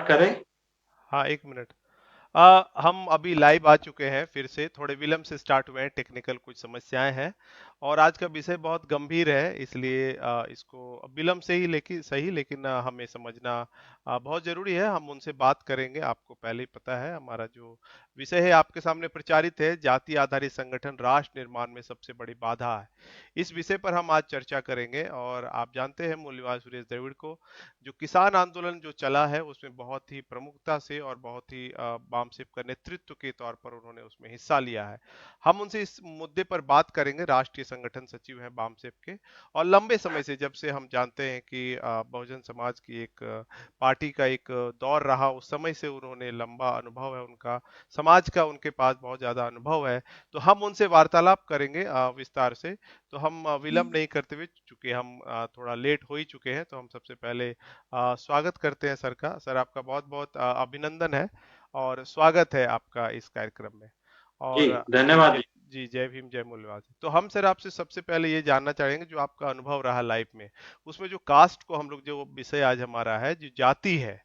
Start करें। हाँ, 1 minute. हम अभी लाइव आ चुके हैं, फिर से थोड़े विलंब से स्टार्ट हुए हैं, टेक्निकल कुछ समस्याएं हैं। और आज का विषय बहुत गंभीर है, इसलिए इसको विलंब से ही लेकिन सही, लेकिन हमें समझना बहुत जरूरी है। हम उनसे बात करेंगे। आपको पहले ही पता है हमारा जो विषय है आपके सामने प्रचारित है, जाति आधारित संगठन राष्ट्र निर्माण में सबसे बड़ी बाधा है। इस विषय पर हम आज चर्चा करेंगे। और आप जानते हैं मूल्यवान सुरेश द्रविड़ को, जो किसान आंदोलन जो चला है उसमें बहुत ही प्रमुखता से और बहुत ही बामसेफ का नेतृत्व के तौर पर उन्होंने उसमें हिस्सा लिया है। हम उनसे इस मुद्दे पर बात करेंगे। राष्ट्रीय संगठन सचिव हैं बामसेफ के, और लंबे समय से, जब से हम जानते हैं कि बहुजन समाज की एक पार्टी का एक दौर रहा, उस समय से उन्होंने लंबा अनुभव है उनका, समाज का उनके पास बहुत ज्यादा अनुभव है। तो हम उनसे वार्तालाप करेंगे विस्तार से। तो हम विलंब नहीं करते हुए, चूंकि हम थोड़ा लेट हो ही चुके हैं, तो हम सबसे पहले स्वागत करते हैं सर का। सर, आपका बहुत बहुत अभिनंदन है और स्वागत है आपका इस कार्यक्रम में। जी, और जी धन्यवाद जय, जी। जी जय भीम, जय मूल्यवाद। तो हम सर आपसे सबसे पहले ये जानना चाहेंगे, जो आपका अनुभव रहा लाइफ में, उसमें जो कास्ट को हम लोग, जो विषय आज हमारा है, जो जाति है,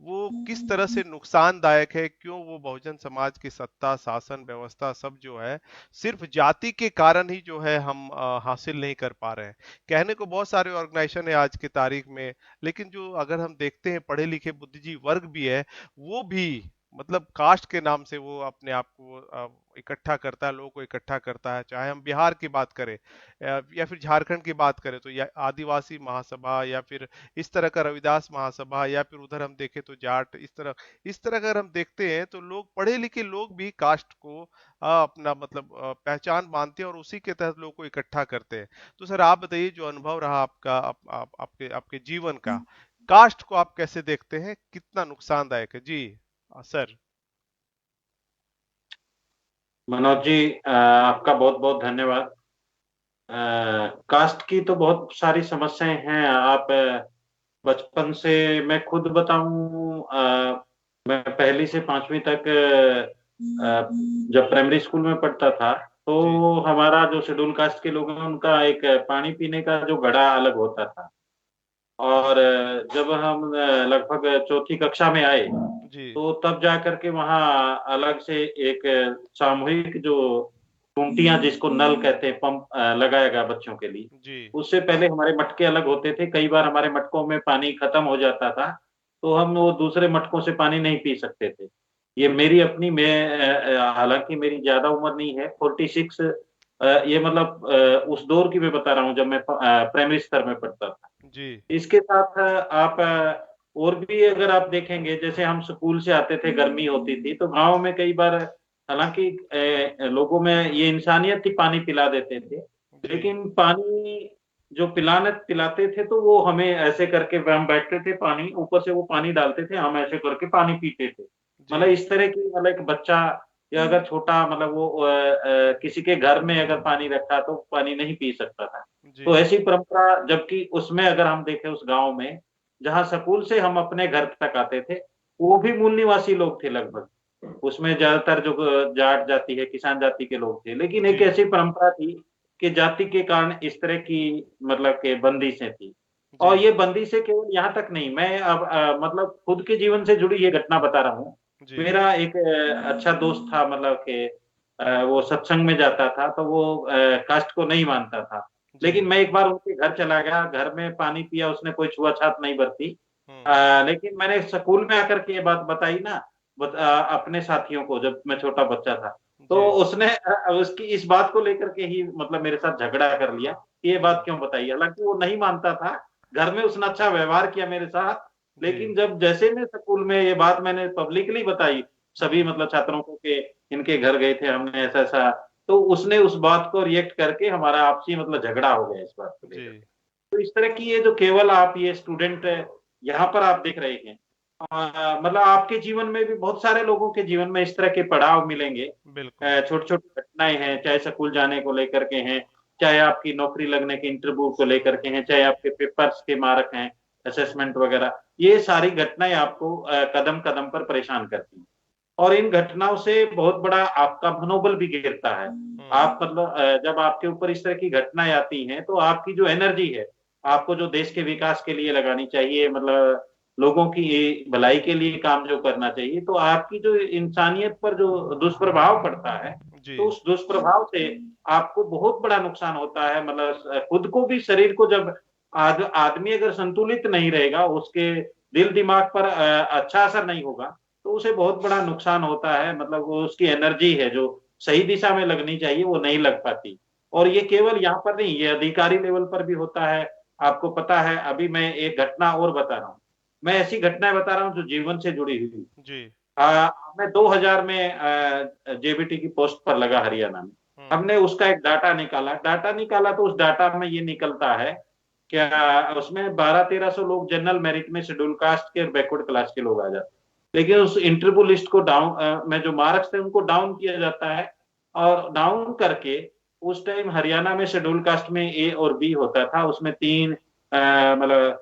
वो किस तरह से नुकसानदायक है? क्यों वो बहुजन समाज की सत्ता, शासन व्यवस्था सब जो है, सिर्फ जाति के कारण ही जो है हम हासिल नहीं कर पा रहे हैं? कहने को बहुत सारे ऑर्गेनाइजेशन है आज की तारीख में, लेकिन जो अगर हम देखते हैं पढ़े लिखे बुद्धिजीवी वर्ग भी है, वो भी मतलब कास्ट के नाम से वो अपने आप को इकट्ठा करता है, लोगों को इकट्ठा करता है। चाहे हम बिहार की बात करें या फिर झारखंड की बात करें, तो या आदिवासी महासभा, या फिर इस तरह का रविदास महासभा, या फिर उधर हम देखें तो जाट, इस तरह अगर हम देखते हैं, तो लोग, पढ़े लिखे लोग भी कास्ट को अपना मतलब पहचान मानते हैं और उसी के तहत लोगों को इकट्ठा करते हैं। तो सर आप बताइए, जो अनुभव रहा आपका, आपके आपके जीवन का, कास्ट को आप कैसे देखते हैं, कितना नुकसानदायक है? जी सर। मनोज जी, आपका बहुत बहुत धन्यवाद। कास्ट की तो बहुत सारी समस्याएं हैं। आप बचपन से, मैं खुद बताऊं, मैं पहली से पांचवी तक जब प्राइमरी स्कूल में पढ़ता था, तो जी हमारा जो शेड्यूल कास्ट के लोग हैं उनका एक पानी पीने का जो घड़ा अलग होता था। और जब हम लगभग चौथी कक्षा में आए, जी तो तब जा करके वहाँ अलग से एक सामूहिक जो टूंटियां, जिसको नल कहते हैं, पंप लगाया गया बच्चों के लिए। जी उससे पहले हमारे मटके अलग होते थे। कई बार हमारे मटकों में पानी खत्म हो जाता था, तो हम वो दूसरे मटकों से पानी नहीं पी सकते थे। ये मेरी अपनी, मैं हालांकि मेरी ज्यादा उम्र नहीं है, 46। ये मतलब उस दौर की मैं बता रहा हूँ, जब मैं प्राइमरी स्तर में पढ़ता था। जी इसके साथ आप और भी अगर आप देखेंगे, जैसे हम स्कूल से आते थे, गर्मी होती थी, तो गांव में कई बार, हालांकि लोगों में ये इंसानियत थी, पानी पिला देते थे। जी लेकिन पानी जो पिलाने पिलाते थे, तो वो हमें ऐसे करके, हम बैठते थे, पानी ऊपर से वो पानी डालते थे, हम ऐसे करके पानी पीते थे। जी मतलब इस तरह की, मतलब एक बच्चा या अगर छोटा, मतलब वो किसी के घर में अगर पानी रखा तो पानी नहीं पी सकता था। जी तो ऐसी परंपरा, जबकि उसमें अगर हम देखें उस गांव में, जहाँ स्कूल से हम अपने घर तक आते थे, वो भी मूल निवासी लोग थे लगभग। उसमें ज्यादातर जो जाट जाति है, किसान जाति के लोग थे, लेकिन जी एक ऐसी परंपरा थी कि जाति के कारण इस तरह की, मतलब के बंदिशें थी। जी और ये बंदिशें केवल यहाँ तक नहीं, मैं अब मतलब खुद के जीवन से जुड़ी ये घटना बता रहा हूँ। जी मेरा एक अच्छा दोस्त था, मतलब कि वो सत्संग में जाता था, तो वो कास्ट को नहीं मानता था। जी लेकिन मैं एक बार उनके घर चला गया, घर में पानी पिया, उसने कोई छुआछात नहीं बरती। हम्म लेकिन मैंने स्कूल में आकर के ये बात बताई ना, अपने साथियों को, जब मैं छोटा बच्चा था, तो जी उसने उसकी इस बात को लेकर के ही, मतलब मेरे साथ झगड़ा कर लिया कि ये बात हम्म क्यों बताई। हालांकि वो नहीं मानता था। घर में उसने अच्छा व्यवहार किया मेरे साथ, जी लेकिन जब जैसे मैं स्कूल में ये बात मैंने पब्लिकली बताई सभी, हम्म मतलब छात्रों को, कि इनके घर गए थे हमने, ऐसा ऐसा, तो उसने उस बात को रिएक्ट करके हमारा आपसी, मतलब झगड़ा हो गया इस बात को जी लेकर। तो इस तरह की, ये जो केवल आप ये स्टूडेंट यहाँ पर आप देख रहे हैं, मतलब आपके जीवन में भी बहुत सारे लोगों के जीवन में इस तरह के पड़ाव मिलेंगे। बिल्कुल छोटी छोटी घटनाएं हैं, चाहे स्कूल जाने को लेकर के हैं, चाहे आपकी नौकरी लगने के इंटरव्यू को लेकर के हैं, चाहे आपके पेपर्स के मार्क हैं, असेसमेंट वगैरह, ये सारी घटनाएं आपको कदम कदम पर परेशान करती हैं। और इन घटनाओं से बहुत बड़ा आपका मनोबल भी गिरता है। हम्म आप मतलब जब आपके ऊपर इस तरह की घटनाएं आती हैं, तो आपकी जो एनर्जी है, आपको जो देश के विकास के लिए लगानी चाहिए, मतलब लोगों की भलाई के लिए काम जो करना चाहिए, तो आपकी जो इंसानियत पर जो दुष्प्रभाव पड़ता है, जी। तो उस दुष्प्रभाव से आपको बहुत बड़ा नुकसान होता है। मतलब खुद को भी, शरीर को, जब आदमी अगर संतुलित नहीं रहेगा, उसके दिल दिमाग पर अच्छा असर नहीं होगा, तो उसे बहुत बड़ा नुकसान होता है। मतलब वो उसकी एनर्जी है जो सही दिशा में लगनी चाहिए, वो नहीं लग पाती। और ये केवल यहाँ पर नहीं, ये अधिकारी लेवल पर भी होता है। आपको पता है, अभी मैं एक घटना और बता रहा हूँ। मैं ऐसी घटनाएं बता रहा हूँ जो जीवन से जुड़ी हुई। जी। मैं 2000 में जेबीटी की पोस्ट पर लगा हरियाणा में। हम्म। हमने उसका एक डाटा निकाला, तो उस डाटा में ये निकलता है, क्या उसमें 1200-1300 लोग जनरल मेरिट में शेड्यूल कास्ट के, बैकवर्ड क्लास के लोग आ जाते, लेकिन उस इंटरव्यू लिस्ट को डाउन में जो मार्क्स थे उनको डाउन किया जाता है। और डाउन करके, उस टाइम हरियाणा में शेड्यूल कास्ट में ए और बी होता था, उसमें तीन मतलब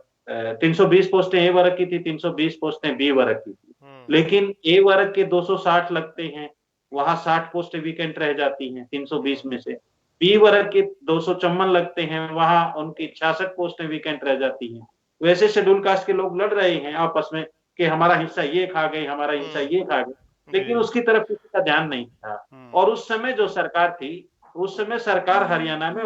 320 पोस्टें ए वर्ग की थी, 320 पोस्टें बी वर्ग की थी। हम्म। लेकिन ए वर्ग के 260 लगते हैं, वहां 60 पोस्टें वीकेंट रह जाती हैं 320 हम्म। में से। बी वर्ग के 254 लगते हैं, वहां उनकी 66 पोस्टें वीकेंट रह जाती हैं। वैसे शेड्यूल कास्ट के लोग लड़ रहे हैं आपस में कि हमारा हिस्सा ये खा गई, हमारा हिस्सा ये खा गई, जी। लेकिन उसकी तरफ किसी का ध्यान नहीं था। हम्म। और उस समय जो सरकार थी, उस समय सरकार हरियाणा में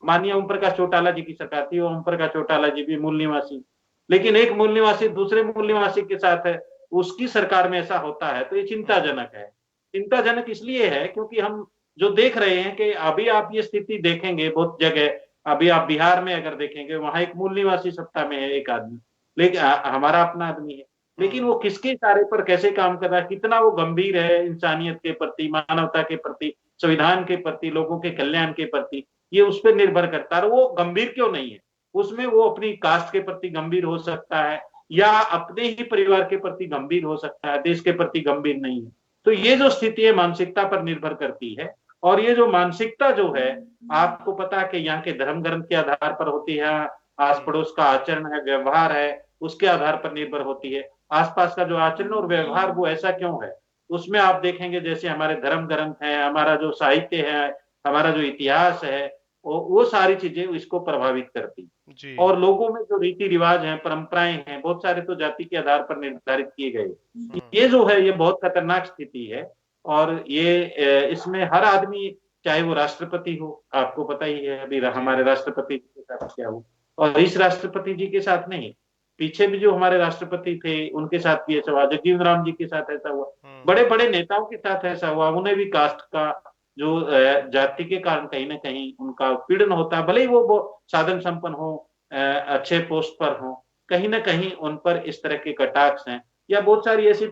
माननीय ओम प्रकाश चौटाला जी की सरकार थी। ओम प्रकाश चौटाला जी भी मूल निवासी, लेकिन एक मूल निवासी दूसरे मूल निवासी के साथ है, उसकी सरकार में ऐसा होता है, तो ये हम्म। चिंताजनक है। चिंताजनक इसलिए है क्योंकि हम जो देख रहे हैं कि अभी आप ये स्थिति देखेंगे बहुत जगह। अभी आप बिहार में अगर देखेंगे, वहां एक मूल निवासी सत्ता में है, एक आदमी, लेकिन हमारा अपना आदमी है, लेकिन हम्म। वो किसके इशारे पर कैसे काम कर रहा है, कितना वो गंभीर है इंसानियत के प्रति, मानवता के प्रति, संविधान के प्रति, लोगों के कल्याण के प्रति, ये उस पर निर्भर करता है। वो गंभीर क्यों नहीं है, उसमें वो अपनी कास्ट के प्रति गंभीर हो सकता है, या अपने ही परिवार के प्रति गंभीर हो सकता है, देश के प्रति गंभीर नहीं है। तो ये जो स्थिति है, मानसिकता पर निर्भर करती है। और ये जो मानसिकता जो है, आपको पता है कि यहाँ के धर्म ग्रंथ के आधार पर होती है, आस हम्म। पड़ोस का आचरण है, व्यवहार है, उसके आधार पर निर्भर होती है। आसपास का जो आचरण और व्यवहार, वो ऐसा क्यों है, उसमें आप देखेंगे जैसे हमारे धर्म ग्रंथ है, हमारा जो साहित्य है, हमारा जो इतिहास है, वो सारी चीजें इसको प्रभावित करती। जी। और लोगों में जो रीति रिवाज हैं, परंपराएं हैं, बहुत सारे तो जाति के आधार पर निर्धारित किए गए। हम्म। ये जो है, ये बहुत खतरनाक स्थिति है। और ये इसमें हर आदमी, चाहे वो राष्ट्रपति हो, आपको पता ही है अभी जी। हमारे राष्ट्रपति जी के साथ क्या हुआ। और इस राष्ट्रपति जी के साथ नहीं, पीछे भी जो हमारे राष्ट्रपति थे उनके साथ भी ऐसा हुआ, जगजीवन राम जी के साथ ऐसा हुआ, हम्म। बड़े बड़े नेताओं के साथ ऐसा हुआ। उन्हें भी कास्ट का जो जाति के कारण कहीं ना कहीं उनका पीड़न होता है, भले ही वो साधन संपन्न हो, अच्छे पोस्ट पर हो, कहीं ना कहीं उन पर इस तरह के कटाक्ष हैं। या बहुत सारी ऐसी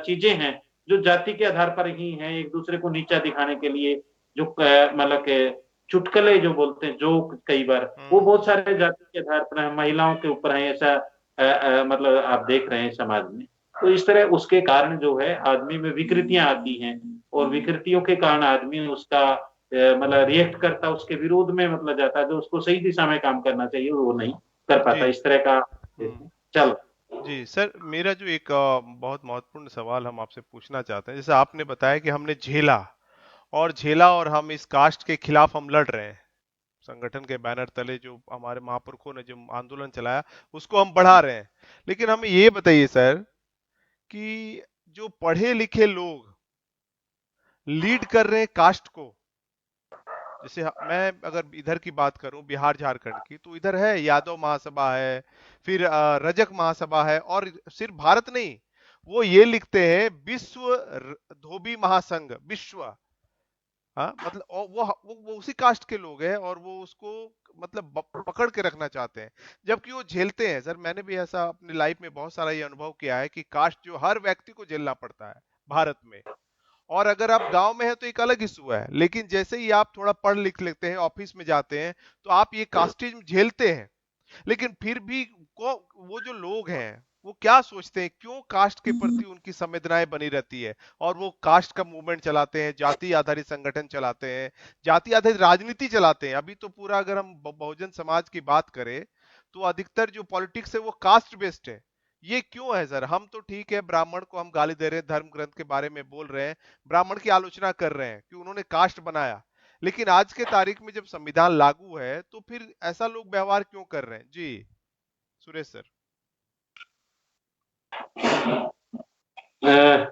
चीजें हैं जो जाति के आधार पर ही हैं, एक दूसरे को नीचा दिखाने के लिए, जो मतलब के चुटकुले जो बोलते हैं, जो कई बार वो हम्म। बहुत सारे जाति के आधार पर है, महिलाओं के ऊपर है, ऐसा मतलब आप देख रहे हैं समाज में। तो इस तरह उसके कारण जो है आदमी में विकृतियां आती हैं, और विकृतियों के कारण आदमी उसका मतलब रिएक्ट करता, उसके विरोध में मतलब जाता है, जो उसको सही दिशा में काम करना चाहिए वो नहीं कर जी। पाता, इस तरह का हम्म। चल। जी सर, मेरा जो एक बहुत महत्वपूर्ण सवाल हम आपसे पूछना चाहते हैं, जैसे आपने बताया कि हमने झेला और हम इस कास्ट के खिलाफ हम लड़ रहे हैं, संगठन के बैनर तले जो हमारे महापुरुषों ने जो आंदोलन चलाया उसको हम बढ़ा रहे हैं। लेकिन हमें ये बताइए सर कि जो पढ़े लिखे लोग लीड कर रहे हैं कास्ट को, जैसे मैं अगर इधर की बात करूं बिहार झारखंड की, तो इधर है यादव महासभा है, फिर रजक महासभा है, और सिर्फ भारत नहीं, वो ये लिखते हैं विश्व धोबी महासंघ विश्व। हाँ मतलब वो उसी कास्ट के लोग हैं और वो उसको मतलब पकड़ के रखना चाहते हैं, जबकि वो झेलते हैं। सर मैंने भी ऐसा अपनी लाइफ में बहुत सारा ये अनुभव किया है कि कास्ट जो हर व्यक्ति को झेलना पड़ता है भारत में। और अगर आप गांव में हैं तो एक अलग इशू है, लेकिन जैसे ही आप थोड़ा पढ़ लिख लेते हैं, ऑफिस में जाते हैं, तो आप ये कास्टिज्म झेलते हैं। लेकिन फिर भी वो जो लोग हैं वो क्या सोचते हैं, क्यों कास्ट के प्रति उनकी संवेदनाएं बनी रहती है, और वो कास्ट का मूवमेंट चलाते हैं, जाति आधारित संगठन चलाते हैं, जाति आधारित राजनीति चलाते हैं। अभी तो पूरा अगर हम बहुजन समाज की बात करें तो अधिकतर जो पॉलिटिक्स है वो कास्ट बेस्ड है। ये क्यों है सर? हम तो ठीक है, ब्राह्मण को हम गाली दे रहे हैं, धर्म ग्रंथ के बारे में बोल रहे हैं, ब्राह्मण की आलोचना कर रहे हैं कि उन्होंने कास्ट बनाया, लेकिन आज के तारीख में जब संविधान लागू है तो फिर ऐसा लोग व्यवहार क्यों कर रहे हैं? जी सुरेश सर। अ,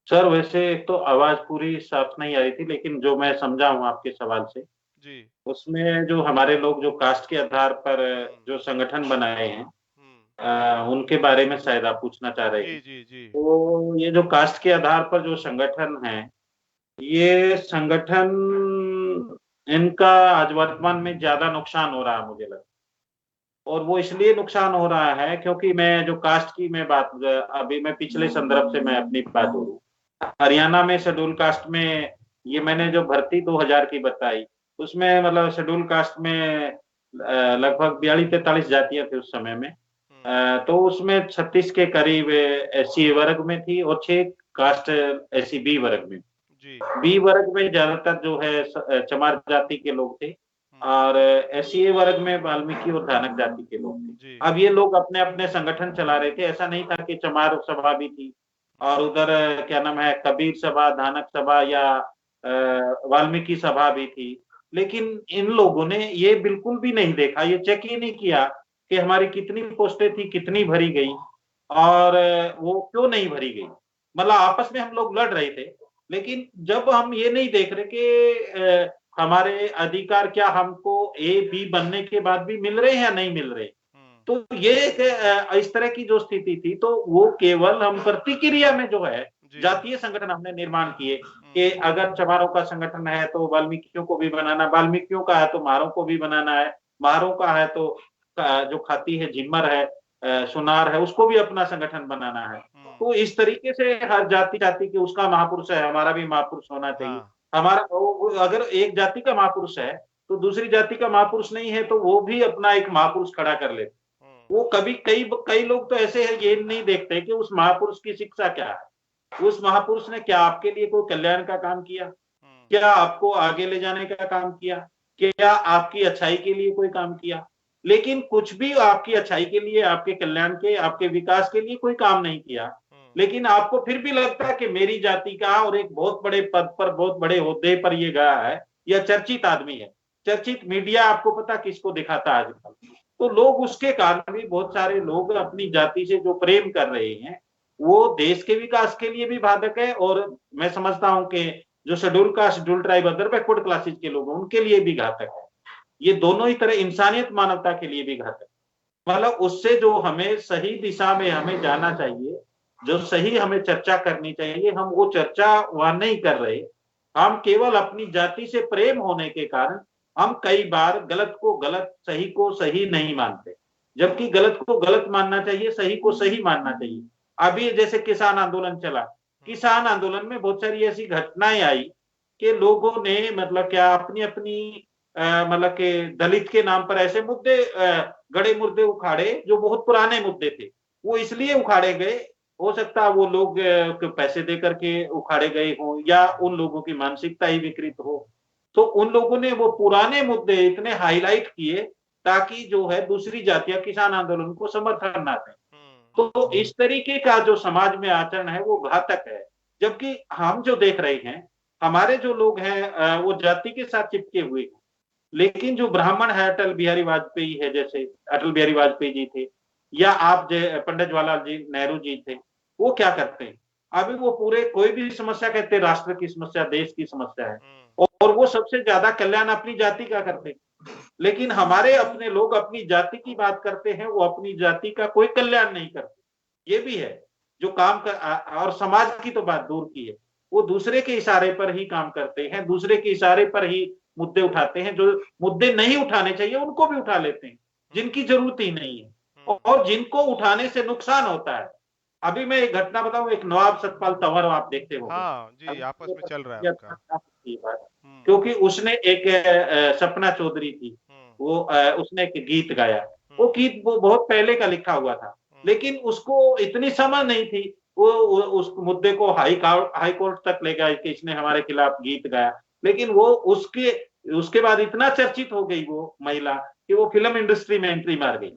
सर वैसे एक तो आवाज पूरी साफ नहीं आ रही थी, लेकिन जो मैं समझा हूँ आपके सवाल से, जी। उसमें जो हमारे लोग जो कास्ट के आधार पर हम्म। जो संगठन बनाए हैं, हम्म। उनके बारे में शायद आप पूछना चाह रहे जी हैं। जी जी। तो ये जो कास्ट के आधार पर जो संगठन है, ये संगठन, इनका आज वर्तमान में ज्यादा नुकसान हो रहा है मुझे लगता है। और वो इसलिए नुकसान हो रहा है क्योंकि मैं जो कास्ट की मैं बात, अभी मैं पिछले संदर्भ से मैं अपनी बात करूँ, हरियाणा में शेड्यूल कास्ट में, ये मैंने जो भर्ती 2000 की बताई, उसमें मतलब शेड्यूल कास्ट में लगभग 42-43 जातियां थी उस समय में। हम्म। तो उसमें 36 के करीब एससी वर्ग में थी और 6 कास्ट एससी बी वर्ग में। जी। बी वर्ग में ज्यादातर जो है चमार जाति के लोग थे, हम्म। और एस सी ए वर्ग में वाल्मीकि और धानक जाति के लोग थे। जी। अब ये लोग अपने अपने संगठन चला रहे थे, ऐसा नहीं था कि चमार सभा भी थी और उधर क्या नाम है कबीर सभा, धानक सभा या वाल्मीकि सभा भी थी। लेकिन इन लोगों ने ये बिल्कुल भी नहीं देखा, ये चेक ही नहीं किया कि हमारी कितनी पोस्टें थी, कितनी भरी गई और वो क्यों नहीं भरी गई। मतलब आपस में हम लोग लड़ रहे थे, लेकिन जब हम ये नहीं देख रहे कि हमारे अधिकार क्या हमको ए बी बनने के बाद भी मिल रहे हैं या नहीं मिल रहे, हम्म। तो ये इस तरह की जो स्थिति थी, तो वो केवल हम प्रतिक्रिया में जो है जी। जातीय संगठन हमने निर्माण किए कि हम्म। अगर चमारों का संगठन है तो वाल्मीकियों को भी बनाना, वाल्मीकियों का है तो मारों को भी बनाना है, मारों का है तो जो खाती है झिम्मर है, सुनार है, उसको भी अपना संगठन बनाना है। हम्म। तो इस तरीके से हर जाति जाति के उसका महापुरुष है, हमारा भी महापुरुष होना चाहिए। हाँ। हमारा अगर एक जाति का महापुरुष है तो दूसरी जाति का महापुरुष नहीं है तो वो भी अपना एक महापुरुष खड़ा कर ले। हम्म। वो कभी कई कई लोग तो ऐसे हैं ये नहीं देखते कि उस महापुरुष की शिक्षा क्या है, उस महापुरुष ने क्या आपके लिए कोई कल्याण का काम किया, हम्म। क्या आपको आगे ले जाने का काम किया, क्या आपकी अच्छाई के लिए कोई काम किया। लेकिन कुछ भी आपकी अच्छाई के लिए, आपके कल्याण के, आपके विकास के लिए कोई काम नहीं किया। हम्म। लेकिन आपको फिर भी लगता है कि मेरी जाति का और एक बहुत बड़े पद पर, बहुत बड़े ओहदे पर ये गया है, यह चर्चित आदमी है। चर्चित मीडिया आपको पता किसको दिखाता है आजकल। तो लोग उसके कारण भी, बहुत सारे लोग अपनी जाति से जो प्रेम कर रहे हैं, वो देश के विकास के लिए भी बाधक है। और मैं समझता हूं कि जो schedule caste, schedule tribe, other backward classes के लोग हैं, उनके लिए भी घातक है। ये दोनों ही तरह इंसानियत, मानवता के लिए भी घातक है। मतलब उससे जो हमें सही दिशा में हमें जाना चाहिए, जो सही हमें चर्चा करनी चाहिए, हम वो चर्चा वहां नहीं कर रहे। हम केवल अपनी जाति से प्रेम होने के कारण हम कई बार गलत को गलत, सही को सही नहीं मानते, जबकि गलत को गलत मानना चाहिए, सही को सही मानना चाहिए। अभी जैसे किसान आंदोलन चला, हम्म। किसान आंदोलन में बहुत सारी ऐसी घटनाएं आई कि लोगों ने मतलब क्या अपनी अपनी मतलब के दलित के नाम पर ऐसे मुद्दे, गड़े मुद्दे उखाड़े जो बहुत पुराने मुद्दे थे। वो इसलिए उखाड़े गए, हो सकता है वो लोग पैसे दे करके उखाड़े गए हों या उन लोगों की मानसिकता ही विकृत हो। तो उन लोगों ने वो पुराने मुद्दे इतने हाईलाइट किए ताकि जो है दूसरी जातियां किसान आंदोलन को समर्थन ना दें। हम्म। तो इस तरीके का जो समाज में आचरण है वो घातक है। जबकि हम जो देख रहे हैं, हमारे जो लोग हैं वो जाति के साथ चिपके हुए हैं। लेकिन जो ब्राह्मण है, अटल बिहारी वाजपेयी है, जैसे अटल बिहारी वाजपेयी जी थे, या आप पंडित जवाहरलाल जी नेहरू जी थे, वो क्या करते हैं? अभी वो पूरे कोई भी समस्या कहते हैं राष्ट्र की समस्या, देश की समस्या है, हम्म। और वो सबसे ज्यादा कल्याण अपनी जाति का करते हैं। लेकिन हमारे अपने लोग अपनी जाति की बात करते हैं, वो अपनी जाति का कोई कल्याण नहीं करते। ये भी है जो काम कर, और समाज की तो बात दूर की है, वो दूसरे के इशारे पर ही काम करते हैं, दूसरे के इशारे पर ही मुद्दे उठाते हैं। जो मुद्दे नहीं उठाने चाहिए उनको भी उठा लेते हैं, हम्म। जिनकी जरूरत ही नहीं है हम्म। और जिनको उठाने से नुकसान होता है। अभी मैं एक घटना बताऊं, एक नवाब सतपाल तंवर, आप देखते होंगे, हाँ जी, अभी आपस में चल रहा है उनका। ये बात, हम्म। क्योंकि उसने एक सपना चौधरी थी, हम्म। वो उसने एक गीत गाया। वो हम्म। गीत वो बहुत पहले का लिखा हुआ था, हम्म। लेकिन उसको इतनी समझ नहीं थी। वो उस मुद्दे को हाई कोर्ट तक ले गया कि इसने हमारे खिलाफ गीत गाया। लेकिन वो उसके उसके बाद इतना चर्चित हो गई वो महिला कि वो फिल्म इंडस्ट्री में एंट्री मार गई,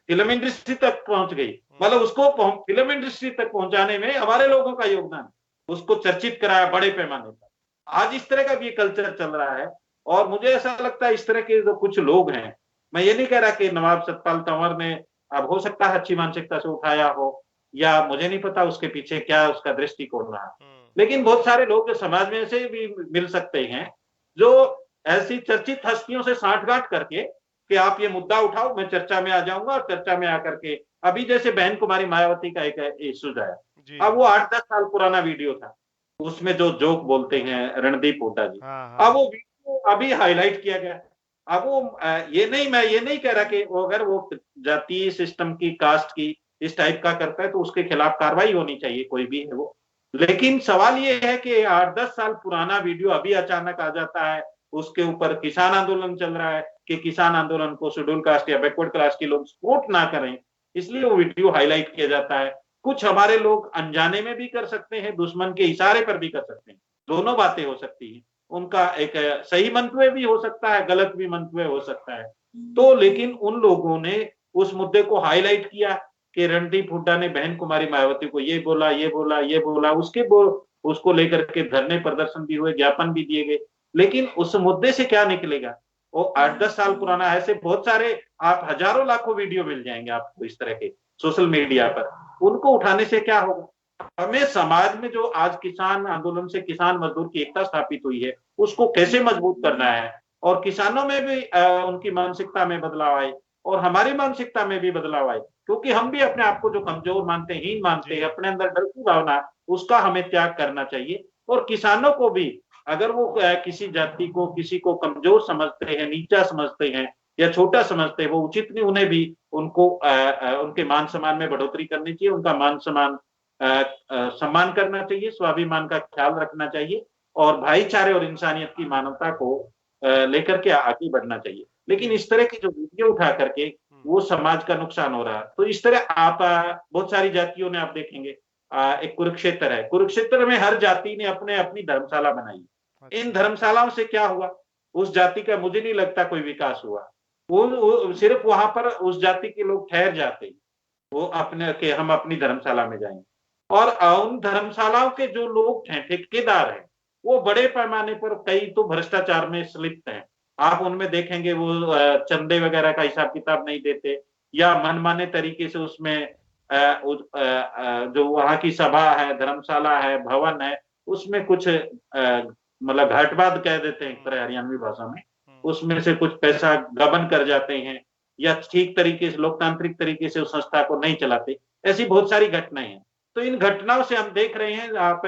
फिल्म इंडस्ट्री तक पहुंच गई। हम्म। मतलब उसको फिल्म इंडस्ट्री तक पहुंचाने में हमारे लोगों का योगदान, उसको चर्चित कराया बड़े पैमाने पर। आज इस तरह का भी कल्चर चल रहा है। और मुझे ऐसा लगता है इस तरह के जो कुछ लोग हैं, मैं ये नहीं कह रहा कि नवाब सतपाल तंवर ने, अब हो सकता है अच्छी मानसिकता से उठाया हो, या मुझे नहीं पता उसके पीछे क्या उसका दृष्टिकोण रहा। हम्म। लेकिन बहुत सारे लोग समाज में से भी मिल सकते हैं जो ऐसी चर्चित हस्तियों से साठगांठ करके कि आप ये मुद्दा उठाओ, मैं चर्चा में आ जाऊंगा, और चर्चा में आकर के अभी जैसे बहन कुमारी मायावती का एक इश्यूज आया। जी। अब वो 8-10 साल पुराना वीडियो था, उसमें जो जोक बोलते हैं रणदीप हुड्डा जी, हाँ अब हाँ। वो वीडियो अभी हाईलाइट किया गया। अब वो ये नहीं, मैं ये नहीं कह रहा कि वो अगर वो जातीय सिस्टम की, कास्ट की इस टाइप का करता है तो उसके खिलाफ कार्रवाई होनी चाहिए, कोई भी है वो। लेकिन सवाल ये है कि 8-10 साल पुराना वीडियो अभी अचानक आ जाता है, उसके ऊपर किसान आंदोलन चल रहा है कि किसान आंदोलन को शेड्यूल कास्ट या बैकवर्ड क्लास के लोग सपोर्ट ना करें, इसलिए वो वीडियो हाईलाइट किया जाता है। कुछ हमारे लोग अनजाने में भी कर सकते हैं, दुश्मन के इशारे पर भी कर सकते हैं, दोनों बातें हो सकती हैं। उनका एक सही मंतव्य भी हो सकता है, गलत भी मंतव्य हो सकता है। तो लेकिन उन लोगों ने उस मुद्दे को हाईलाइट किया कि रणदीप हुड्डा ने बहन कुमारी मायावती को ये बोला, ये बोला, ये बोला, उसको लेकर के धरने प्रदर्शन भी हुए, ज्ञापन भी दिए गए। लेकिन उस मुद्दे से क्या निकलेगा? वो 8-10 साल पुराना, ऐसे बहुत सारे, आप हजारों लाखों वीडियो मिल जाएंगे आपको इस तरह के सोशल मीडिया पर। उनको उठाने से क्या होगा? हमें समाज में जो आज किसान आंदोलन से किसान मजदूर की एकता स्थापित हुई है, उसको कैसे मजबूत करना है, और किसानों में भी उनकी मानसिकता में बदलाव आए, और हमारी मानसिकता में भी बदलाव आए, क्योंकि हम भी अपने आप को जो कमजोर मानते हैं, हीन मानते जी। हैं, अपने अंदर डर की भावना, उसका हमें त्याग करना चाहिए। और किसानों को भी, अगर वो किसी जाति को, किसी को कमजोर समझते हैं, नीचा समझते हैं या छोटा समझते हैं, वो उचित नहीं, उन्हें भी उनको उनके मान सम्मान में बढ़ोतरी करनी चाहिए, उनका मान सम्मान सम्मान करना चाहिए, स्वाभिमान का ख्याल रखना चाहिए, और भाईचारे और इंसानियत की मानवता को लेकर के आगे बढ़ना चाहिए। लेकिन जी। इस तरह की जो वीडियो उठा करके वो समाज का नुकसान हो रहा है। तो इस तरह आप बहुत सारी जातियों ने आप देखेंगे, एक कुरुक्षेत्र है, कुरुक्षेत्र में हर जाति ने अपने अपनी धर्मशाला बनाई। इन अच्छा। धर्मशालाओं से क्या हुआ? उस जाति का मुझे नहीं लगता कोई विकास हुआ। वो सिर्फ वहां पर उस जाति के लोग ठहर जाते हैं, वो अपने के हम अपनी धर्मशाला में जाएंगे। और उन धर्मशालाओं के जो लोग हैं, ठेकेदार हैं, वो बड़े पैमाने पर कई तो भ्रष्टाचार में संलिप्त हैं। आप उनमें देखेंगे वो चंदे वगैरह का हिसाब किताब नहीं देते, या मनमाने तरीके से उसमें जो वहां की सभा है, धर्मशाला है, भवन है, उसमें कुछ मतलब घाटवाद कह देते हैं एक तरह हरियाणवी भाषा में, हम्म। उसमें से कुछ पैसा गबन कर जाते हैं, या ठीक तरीके से, लोकतांत्रिक तरीके से उस संस्था को नहीं चलाते। ऐसी बहुत सारी घटनाएं हैं। तो इन घटनाओं से हम देख रहे हैं, आप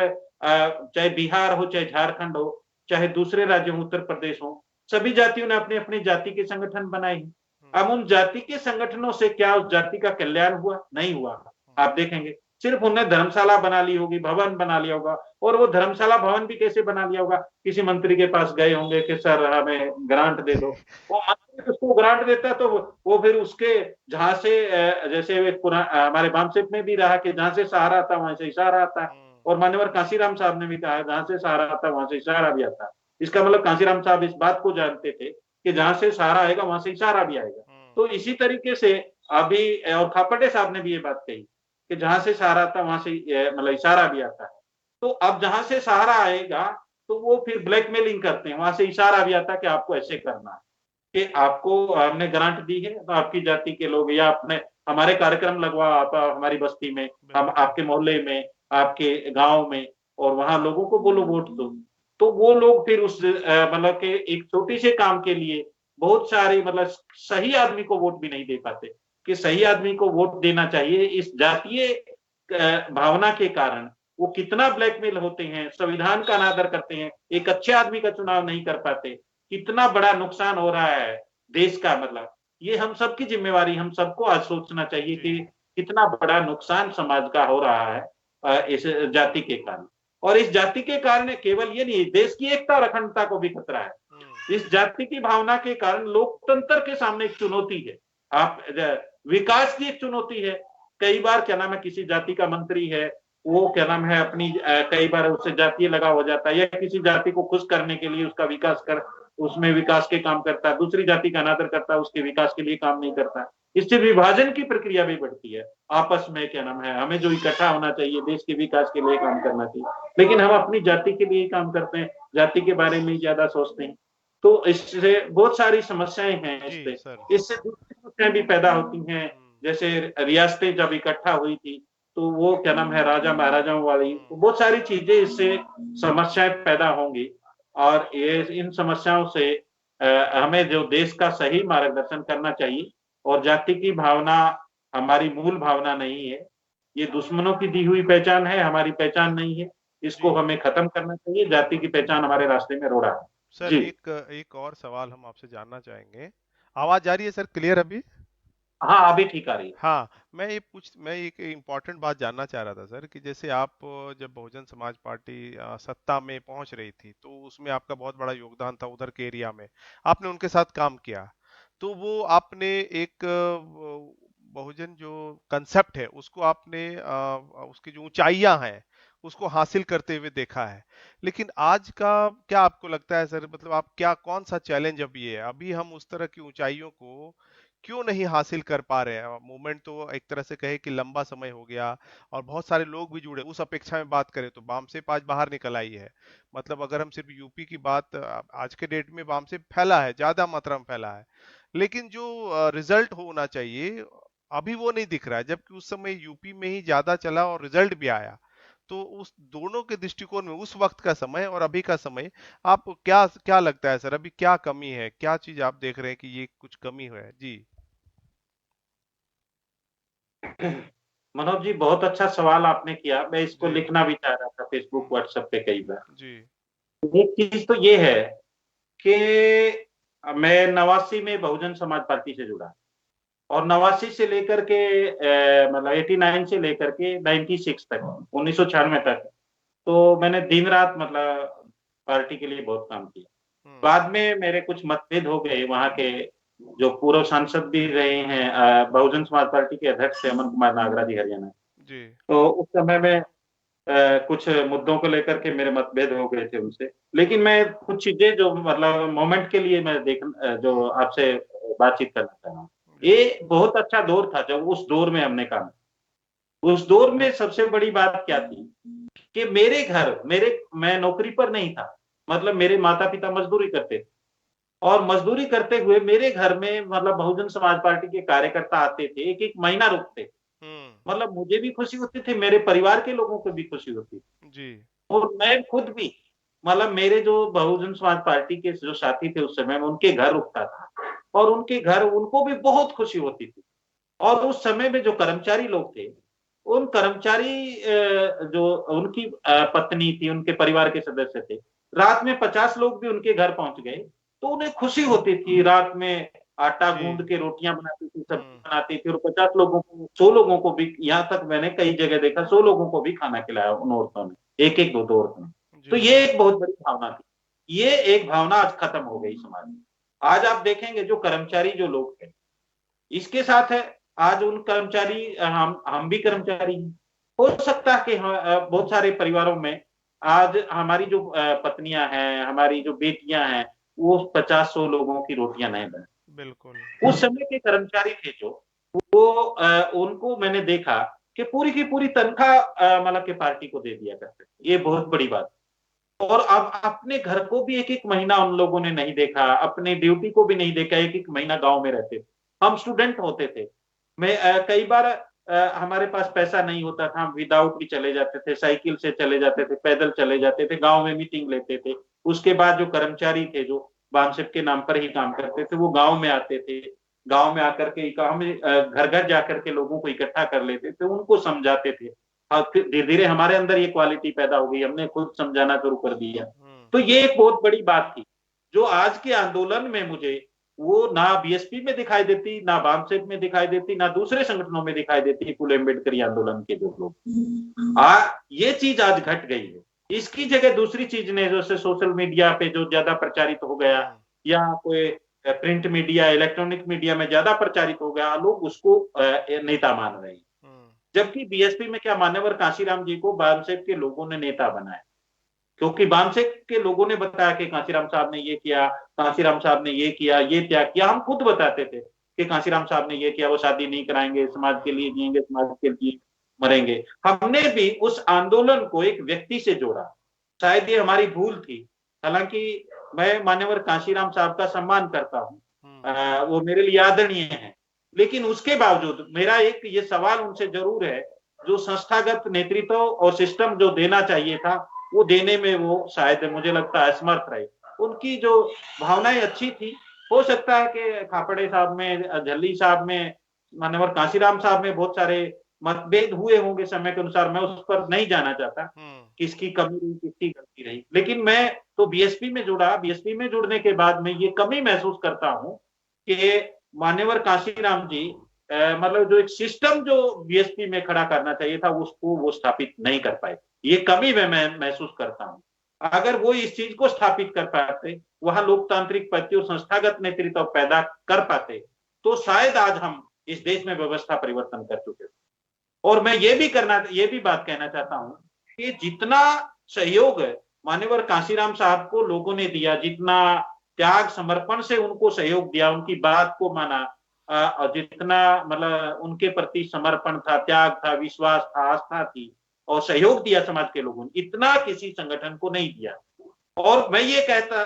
चाहे बिहार हो, चाहे झारखंड हो, चाहे दूसरे राज्य हो, उत्तर प्रदेश हो, सभी जातियों ने अपनी अपनी जाति के संगठन बनाए हैं। हम्म। अब उन जाति के संगठनों से क्या उस जाति का कल्याण हुआ? नहीं हुआ। आप देखेंगे सिर्फ उन्हें धर्मशाला बना ली होगी, भवन बना लिया होगा, और वो धर्मशाला भवन भी कैसे बना लिया होगा? किसी मंत्री के पास गए होंगे कि सर हमें ग्रांट दे दो, वो मंत्री उसको ग्रांट देता है, तो वो फिर उसके जहां से जैसे हमारे बामसेप में भी रहा कि जहां से सहारा आता वहां से इशारा आता है, और मान्यवर कांसीराम साहब ने भी कहा है जहां से सहारा आता वहां से इशारा भी आता है। इसका मतलब कांसीराम साहब इस बात को जानते थे कि जहां से सहारा आएगा वहां से इशारा भी आएगा। तो इसी तरीके से अभी, और खापड़े साहब ने भी ये बात कही कि जहां से सहारा आता वहां से मतलब इशारा भी आता है। तो अब जहां से सहारा आएगा तो वो फिर ब्लैकमेलिंग करते हैं, वहां से इशारा भी आता है कि आपको ऐसे करना है, कि आपको हमने ग्रांट दी है तो आपकी जाति के लोग, या अपने हमारे कार्यक्रम लगवा आप हमारी बस्ती में, हम बिल्कुल। आपके मोहल्ले में, आपके गांव में, और वहां लोगों को बोलो वोट दो। तो वो लोग फिर उस मतलब के एक छोटी से काम के लिए बहुत सारे, मतलब सही आदमी को वोट भी नहीं दे पाते, कि सही आदमी को वोट देना चाहिए। इस जातीय भावना के कारण वो कितना ब्लैकमेल होते हैं, संविधान का अनादर करते हैं, एक अच्छे आदमी का चुनाव नहीं कर पाते, कितना बड़ा नुकसान हो रहा है देश का। मतलब ये हम सबकी जिम्मेवारी, हम सबको आज सोचना चाहिए जी। कि कितना बड़ा नुकसान समाज का हो रहा है इस जाति के कारण। और इस जाति के कारण केवल ये नहीं, देश की एकता और अखंडता को भी खतरा है। इस जाति की भावना के कारण लोकतंत्र के सामने एक चुनौती है, आप विकास की एक चुनौती है। कई बार क्या नाम है, किसी जाति का मंत्री है, वो क्या नाम है अपनी कई बार उससे जातीय लगाव हो जाता है, या किसी जाति को खुश करने के लिए उसका विकास कर, उसमें विकास के काम करता है, दूसरी जाति का अनादर करता है, उसके विकास के लिए काम नहीं करता। इससे विभाजन की प्रक्रिया भी बढ़ती है आपस में। क्या नाम है, हमें जो इकट्ठा होना चाहिए, देश के विकास के लिए काम करना चाहिए, लेकिन हम अपनी जाति के लिए काम करते हैं, जाति के बारे में ज्यादा सोचते हैं। तो इससे बहुत सारी समस्याएं हैं। जी इससे सर। इससे दूसरी समस्याएं भी पैदा होती हैं। जैसे रियासतें जब इकट्ठा हुई थी तो वो क्या नाम है, राजा महाराजाओं वाली, तो बहुत सारी चीजें इससे समस्याएं पैदा होंगी। और ये इन समस्याओं से हमें जो देश का सही मार्गदर्शन करना चाहिए। और जाति की भावना हमारी मूल भावना नहीं है, ये दुश्मनों की दी हुई पहचान है, हमारी पहचान नहीं है। इसको जी हमें खत्म करना चाहिए, जाति की पहचान हमारे रास्ते में रोड़ा है। सर, जी। एक एक और सवाल हम आपसे जानना चाहेंगे। आवाज आ रही है सर क्लियर अभी? हाँ, अभी ठीक आ रही है। हाँ, मैं एक इम्पोर्टेंट बात जानना चाह रहा था सर, कि जैसे आप जब बहुजन समाज पार्टी सत्ता में पहुंच रही थी, तो उसमें आपका बहुत बड़ा योगदान था उधर के एरिया में। आपने उनके साथ काम किया, तो वो आपने एक बहुजन जो कंसेप्ट है उसको आपने उसकी जो ऊंचाइयां हैं उसको हासिल करते हुए देखा है। लेकिन आज का क्या आपको लगता है सर, मतलब आप क्या, कौन सा चैलेंज अभी है, अभी हम उस तरह की ऊंचाइयों को क्यों नहीं हासिल कर पा रहे हैं? मूवमेंट तो एक तरह से कहे कि लंबा समय हो गया, और बहुत सारे लोग भी जुड़े। उस अपेक्षा में बात करें तो बामसेफ आज बाहर निकल आई है। मतलब अगर हम सिर्फ यूपी की बात, आज के डेट में बामसेफ फैला है, ज्यादा मात्रा में फैला है, लेकिन जो रिजल्ट होना चाहिए अभी वो नहीं दिख रहा है, जबकि उस समय यूपी में ही ज्यादा चला और रिजल्ट भी आया। तो उस दोनों के दृष्टिकोण में उस वक्त का समय और अभी का समय, आप क्या क्या लगता है सर, अभी क्या कमी है, क्या चीज आप देख रहे हैं कि ये कुछ कमी है? जी मनोज जी, बहुत अच्छा सवाल आपने किया। मैं इसको जी। लिखना भी चाह रहा था फेसबुक हम्म, व्हाट्सएप पे कई बार। जी एक चीज तो ये है कि मैं 89 में बहुजन समाज पार्टी से जुड़ा, और 89 से लेकर के मतलब 89 से लेकर के 96 तक, 1996 तक, तो मैंने दिन रात मतलब पार्टी के लिए बहुत काम किया। हम्म, बाद में मेरे कुछ मतभेद हो गए, वहां के जो पूर्व सांसद भी रहे हैं, बहुजन समाज पार्टी के अध्यक्ष थे अमन कुमार नागरा जी, हरियाणा। जी तो उस समय में कुछ मुद्दों को लेकर के मेरे मतभेद हो गए थे उनसे। लेकिन मैं कुछ चीजें जो मतलब मोमेंट के लिए मैं जो आपसे बातचीत करना चाह रहा हूँ। जी ये बहुत अच्छा दौर था जब उस दौर में हमने काम किया। उस दौर में सबसे बड़ी बात क्या थी कि मेरे घर, मेरे मैं नौकरी पर नहीं था, मतलब मेरे माता पिता मजदूरी करते थे। और मजदूरी करते हुए मेरे घर में मतलब बहुजन समाज पार्टी के कार्यकर्ता आते थे, एक एक महीना रुकते। हम्म, मतलब मुझे भी खुशी होती थी, मेरे परिवार के लोगों को भी खुशी होती थी। जी और मैं खुद भी, मतलब मेरे जो बहुजन समाज पार्टी के जो साथी थे उस समय में, उनके घर रुकता था, और उनके घर उनको भी बहुत खुशी होती थी। और उस समय में जो कर्मचारी लोग थे, उन कर्मचारी जो उनकी पत्नी थी, उनके परिवार के सदस्य थे, रात में 50 लोग भी उनके घर पहुंच गए तो उन्हें खुशी होती थी। रात में आटा जी गूंद के रोटियां बनाती थी, सब्जी हम्म, बनाती थी, और 50 लोगों को, 100 लोगों को भी, यहाँ तक मैंने कई जगह देखा, 100 लोगों को भी खाना खिलाया उन औरतों ने, एक एक दो दो औरतों ने। तो जी ये एक बहुत बड़ी भावना थी। ये एक भावना आज खत्म हो गई समाज में। आज आप देखेंगे जो कर्मचारी जो लोग थे, इसके साथ है, आज उन कर्मचारी, हम भी कर्मचारी हैं। हो सकता है कि बहुत सारे परिवारों में आज हमारी जो पत्नियां हैं, हमारी जो बेटियां हैं, वो 50-100 लोगों की रोटियां नहीं बने। बिल्कुल। उस समय के कर्मचारी थे जो, वो उनको मैंने देखा कि पूरी की पूरी तनख्वाह मतलब के पार्टी को दे दिया करते थे। ये बहुत बड़ी बात। और अब अपने घर को भी एक एक महीना उन लोगों ने नहीं देखा, अपने ड्यूटी को भी नहीं देखा, एक एक महीना गांव में रहते थे। हम स्टूडेंट होते थे, मैं कई बार हमारे पास पैसा नहीं होता था, हम विदाउट भी चले जाते थे, साइकिल से चले जाते थे, पैदल चले जाते थे, गांव में मीटिंग लेते थे। उसके बाद जो कर्मचारी थे जो बामसेप के नाम पर ही काम करते थे, वो गांव में आते थे। गांव में आकर के हम घर घर जाकर के लोगों को इकट्ठा कर लेते थे, उनको समझाते थे। और फिर धीरे धीरे हमारे अंदर ये क्वालिटी पैदा हो गई, हमने खुद समझाना शुरू कर दिया। तो ये एक बहुत बड़ी बात थी जो आज के आंदोलन में मुझे, वो ना बीएसपी में दिखाई देती, ना बामसेप में दिखाई देती, ना दूसरे संगठनों में दिखाई देती। फुल अम्बेडकरी आंदोलन के जो लोग, ये चीज आज घट गई है। इसकी जगह दूसरी चीज ने, जैसे सोशल मीडिया पे जो ज्यादा प्रचारित हो गया, हम्म, या कोई प्रिंट मीडिया, इलेक्ट्रॉनिक मीडिया में ज्यादा प्रचारित हो गया, लोग उसको नेता मान रहे हैं। हम्म, जबकि बीएसपी में क्या, मान्यवर कांशीराम जी को बामसेप के लोगों ने नेता बनाया, क्योंकि बामसेप के लोगों ने बताया कि कांशीराम साहब ने ये किया, कांशीराम साहब ने ये किया, ये त्याग किया। हम खुद बताते थे कि कांशीराम साहब ने ये किया, वो शादी नहीं कराएंगे, समाज के लिए जिएंगे, समाज के लिए मरेंगे। हमने भी उस आंदोलन को एक व्यक्ति से जोड़ा। शायद ये हमारी भूल थी। हालांकि मैं मान्यवर कांशीराम साहब का सम्मान करता हूँ, हम्म, वो मेरे लिए आदरणीय है। लेकिन उसके बावजूद मेरा एक ये सवाल उनसे जरूर है जो संस्थागत नेतृत्व और सिस्टम जो देना चाहिए था वो देने में वो शायद मुझे लगता है असमर्थ रहे। उनकी जो भावनाएं अच्छी थी, हो सकता है कि खापड़े साहब में, झल्ली साहब में, मान्यवर कांशीराम साहब में बहुत सारे मतभेद हुए होंगे समय के अनुसार, मैं उस पर नहीं जाना चाहता हम्म। किसकी कमी रही किसकी गलती रही। लेकिन मैं तो बीएसपी में जुड़ा, बीएसपी में जुड़ने के बाद मैं ये कमी महसूस करता हूँ कि मान्यवर कांशीराम जी मतलब जो एक सिस्टम जो बीएसपी में खड़ा करना चाहिए था उसको वो स्थापित नहीं कर पाए। ये कमी मैं महसूस करता हूँ। अगर वो इस चीज को स्थापित कर पाते, वहां लोकतांत्रिक पद्धति और संस्थागत नेतृत्व पैदा कर पाते, तो शायद आज हम इस देश में व्यवस्था परिवर्तन कर चुके। और मैं ये भी बात कहना चाहता हूं कि जितना सहयोग मान्यवर कांशीराम साहब को लोगों ने दिया, जितना त्याग समर्पण से उनको सहयोग दिया, उनकी बात को माना, जितना मतलब उनके प्रति समर्पण था, त्याग था, विश्वास था, आस्था थी और सहयोग दिया समाज के लोगों ने, इतना किसी संगठन को नहीं दिया। और मैं ये कहता,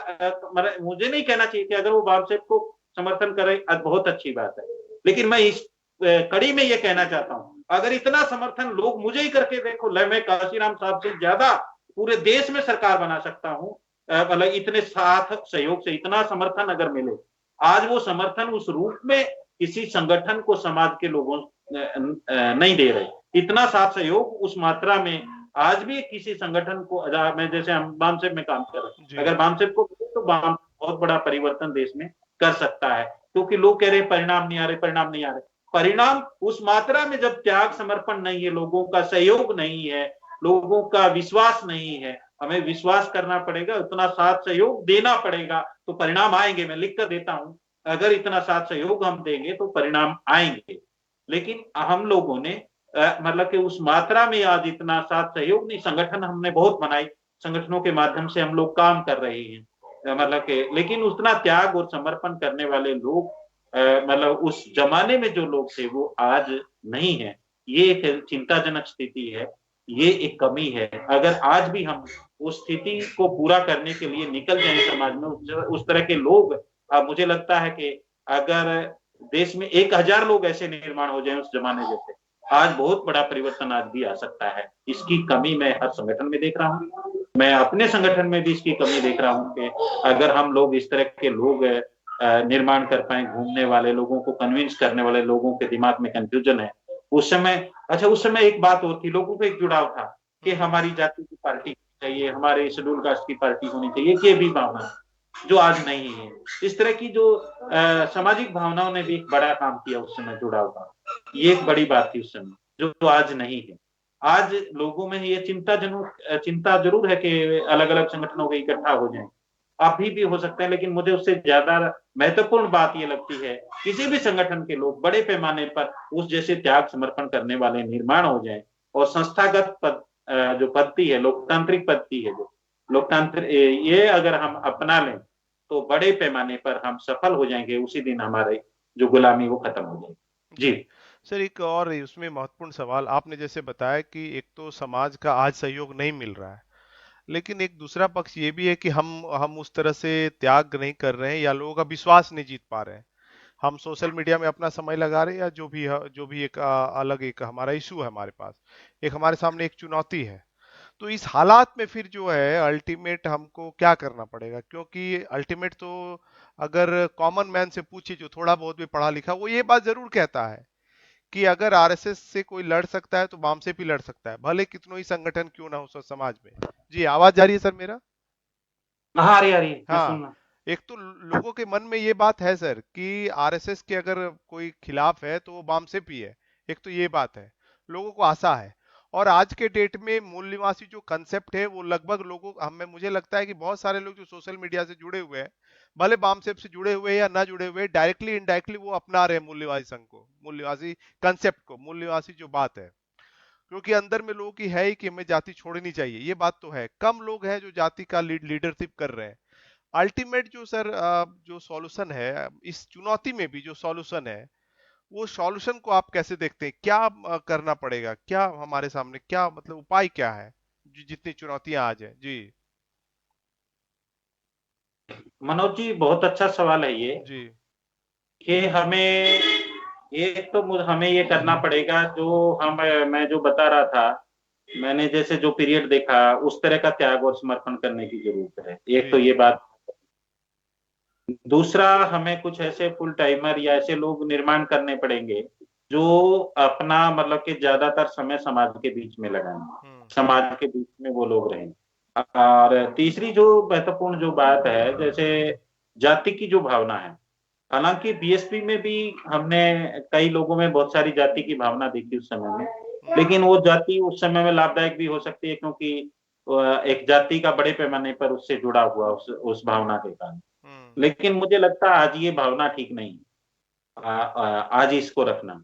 मतलब मुझे नहीं कहना चाहिए कि अगर वो बामसेफ को समर्थन करे बहुत अच्छी बात है, लेकिन मैं इस कड़ी में ये कहना चाहता हूं, अगर इतना समर्थन लोग मुझे ही करके देखो, मैं कांशीराम साहब से ज्यादा पूरे देश में सरकार बना सकता हूं, मतलब इतने साथ सहयोग से इतना समर्थन अगर मिले। आज वो समर्थन उस रूप में किसी संगठन को समाज के लोगों नहीं दे रहे, इतना साथ सहयोग उस मात्रा में आज भी किसी संगठन को, मैं जैसे हम बामसेफ में काम कर रहे हैं, जी। अगर बामसेफ को तो बाम बहुत बड़ा परिवर्तन देश में कर सकता है। क्योंकि लोग कह रहे हैं परिणाम नहीं आ रहे, परिणाम नहीं आ रहे, परिणाम उस मात्रा में जब त्याग समर्पण नहीं है, लोगों का सहयोग नहीं है, लोगों का विश्वास नहीं है, हमें विश्वास करना पड़ेगा, उतना साथ सहयोग देना पड़ेगा तो परिणाम आएंगे। मैं लिख कर देता हूं, अगर इतना साथ सहयोग हम देंगे तो परिणाम आएंगे। लेकिन हम लोगों ने मतलब कि उस मात्रा में आज इतना साथ सहयोग नहीं, संगठन हमने बहुत बनाई, संगठनों के माध्यम से हम लोग काम कर रहे हैं, मतलब कि लेकिन उतना त्याग और समर्पण करने वाले लोग मतलब उस जमाने में जो लोग थे वो आज नहीं है। ये एक चिंताजनक स्थिति है, ये एक कमी है। अगर आज भी हम उस स्थिति को पूरा करने के लिए निकल जाए समाज में, उस तरह के लोग, मुझे लगता है कि अगर देश में 1000 लोग ऐसे निर्माण हो जाए उस जमाने जैसे, आज बहुत बड़ा परिवर्तन आज भी आ सकता है। इसकी कमी मैं हर संगठन में देख रहा हूँ, मैं अपने संगठन में भी इसकी कमी देख रहा हूँ कि अगर हम लोग इस तरह के लोग निर्माण कर पाए, घूमने वाले लोगों को कन्विंस करने वाले लोगों के दिमाग में कंफ्यूजन है उस समय। अच्छा, उस समय एक बात और थी, लोगों को एक जुड़ाव था कि हमारी जाति की पार्टी चाहिए, हमारे शेड्यूल कास्ट की पार्टी होनी चाहिए, ये भी भावना जो आज नहीं है। इस तरह की जो सामाजिक भावनाओं ने भी एक बड़ा काम किया उस समय जुड़ाव का, ये एक बड़ी बात थी उस समय जो आज नहीं है। आज लोगों में ये चिंता जरूर है कि अलग अलग संगठनों के इकट्ठा हो जाएं, अभी भी हो सकता है, लेकिन मुझे उससे ज्यादा महत्वपूर्ण बात ये लगती है किसी भी संगठन के लोग बड़े पैमाने पर उस जैसे त्याग समर्पण करने वाले निर्माण हो जाएं और संस्थागत जो पद्धति है, लोकतांत्रिक पद्धति है, जो लोकतंत्र, ये अगर हम अपना लें तो बड़े पैमाने पर हम सफल हो जाएंगे, उसी दिन हमारे जो गुलामी वो खत्म हो जाएगी। जी जी। सर, एक और उसमें महत्वपूर्ण सवाल आपने जैसे बताया कि एक तो समाज का आज सहयोग नहीं मिल रहा है, लेकिन एक दूसरा पक्ष ये भी है कि हम उस तरह से त्याग नहीं कर रहे हैं या लोगों का विश्वास नहीं जीत पा रहे हैं। हम सोशल मीडिया में अपना समय लगा रहे हैं या जो भी एक अलग एक हमारा इशू है, हमारे पास एक हमारे सामने एक चुनौती है। तो इस हालात में फिर जो है अल्टीमेट हमको क्या करना पड़ेगा, क्योंकि अल्टीमेट तो अगर कॉमन मैन से पूछे जो थोड़ा बहुत भी पढ़ा लिखा, वो ये बात जरूर कहता है कि अगर आरएसएस से कोई लड़ सकता है तो वाम से भी लड़ सकता है, भले कितनों ही संगठन क्यों ना हो समाज में। जी आवाज जा रही है सर मेरा? हाँ, आ रही है, मैं हाँ। सुनना। एक तो लोगों के मन में ये बात है सर कि आरएसएस के अगर कोई खिलाफ है तो वो वाम से भी है। एक तो ये बात है, लोगों को आशा है। और आज के डेट में मूल निवासी जो कंसेप्ट है वो लगभग लोगों हमें मुझे लगता है कि बहुत सारे लोग जो सोशल मीडिया से जुड़े हुए हैं, भले वाम से जुड़े हुए हैं या ना जुड़े हुए, डायरेक्टली इनडायरेक्टली वो अपना रहे हैं मूल निवासी संघ को, मूल निवासी कंसेप्ट को, मूल निवासी जो बात है। क्योंकि अंदर में लोगों की है ही कि हमें जाति छोड़नी चाहिए, ये बात तो है। कम लोग हैं जो जाति का लीडरशिप कर रहे हैं। अल्टीमेट जो सर जो सॉल्यूशन है इस चुनौती में भी, जो सॉल्यूशन है वो सॉल्यूशन को आप कैसे देखते हैं? क्या करना पड़ेगा? क्या हमारे सामने क्या मतलब उपाय क्या है जितनी चुनौतियां आज है? जी। मनोज जी, बहुत अच्छा सवाल है ये जी। कि हमें एक तो हमें ये करना पड़ेगा जो हम मैं जो बता रहा था, मैंने जैसे जो पीरियड देखा उस तरह का त्याग और समर्पण करने की जरूरत है, एक तो जी। ये बात। दूसरा, हमें कुछ ऐसे फुल टाइमर या ऐसे लोग निर्माण करने पड़ेंगे जो अपना मतलब कि ज्यादातर समय समाज के बीच में लगाएं, हम्म। समाज के बीच में वो लोग रहें। और तीसरी जो महत्वपूर्ण जो बात है, जैसे जाति की जो भावना है, हालांकि बीएसपी में भी हमने कई लोगों में बहुत सारी जाति की भावना देखी उस समय में, हम्म। लेकिन वो जाति उस समय में लाभदायक भी हो सकती है, क्योंकि एक जाति का बड़े पैमाने पर उससे जुड़ा हुआ उस भावना के कारण। हम्म। लेकिन मुझे लगता है आज ये भावना ठीक नहीं है। आज इसको रखना,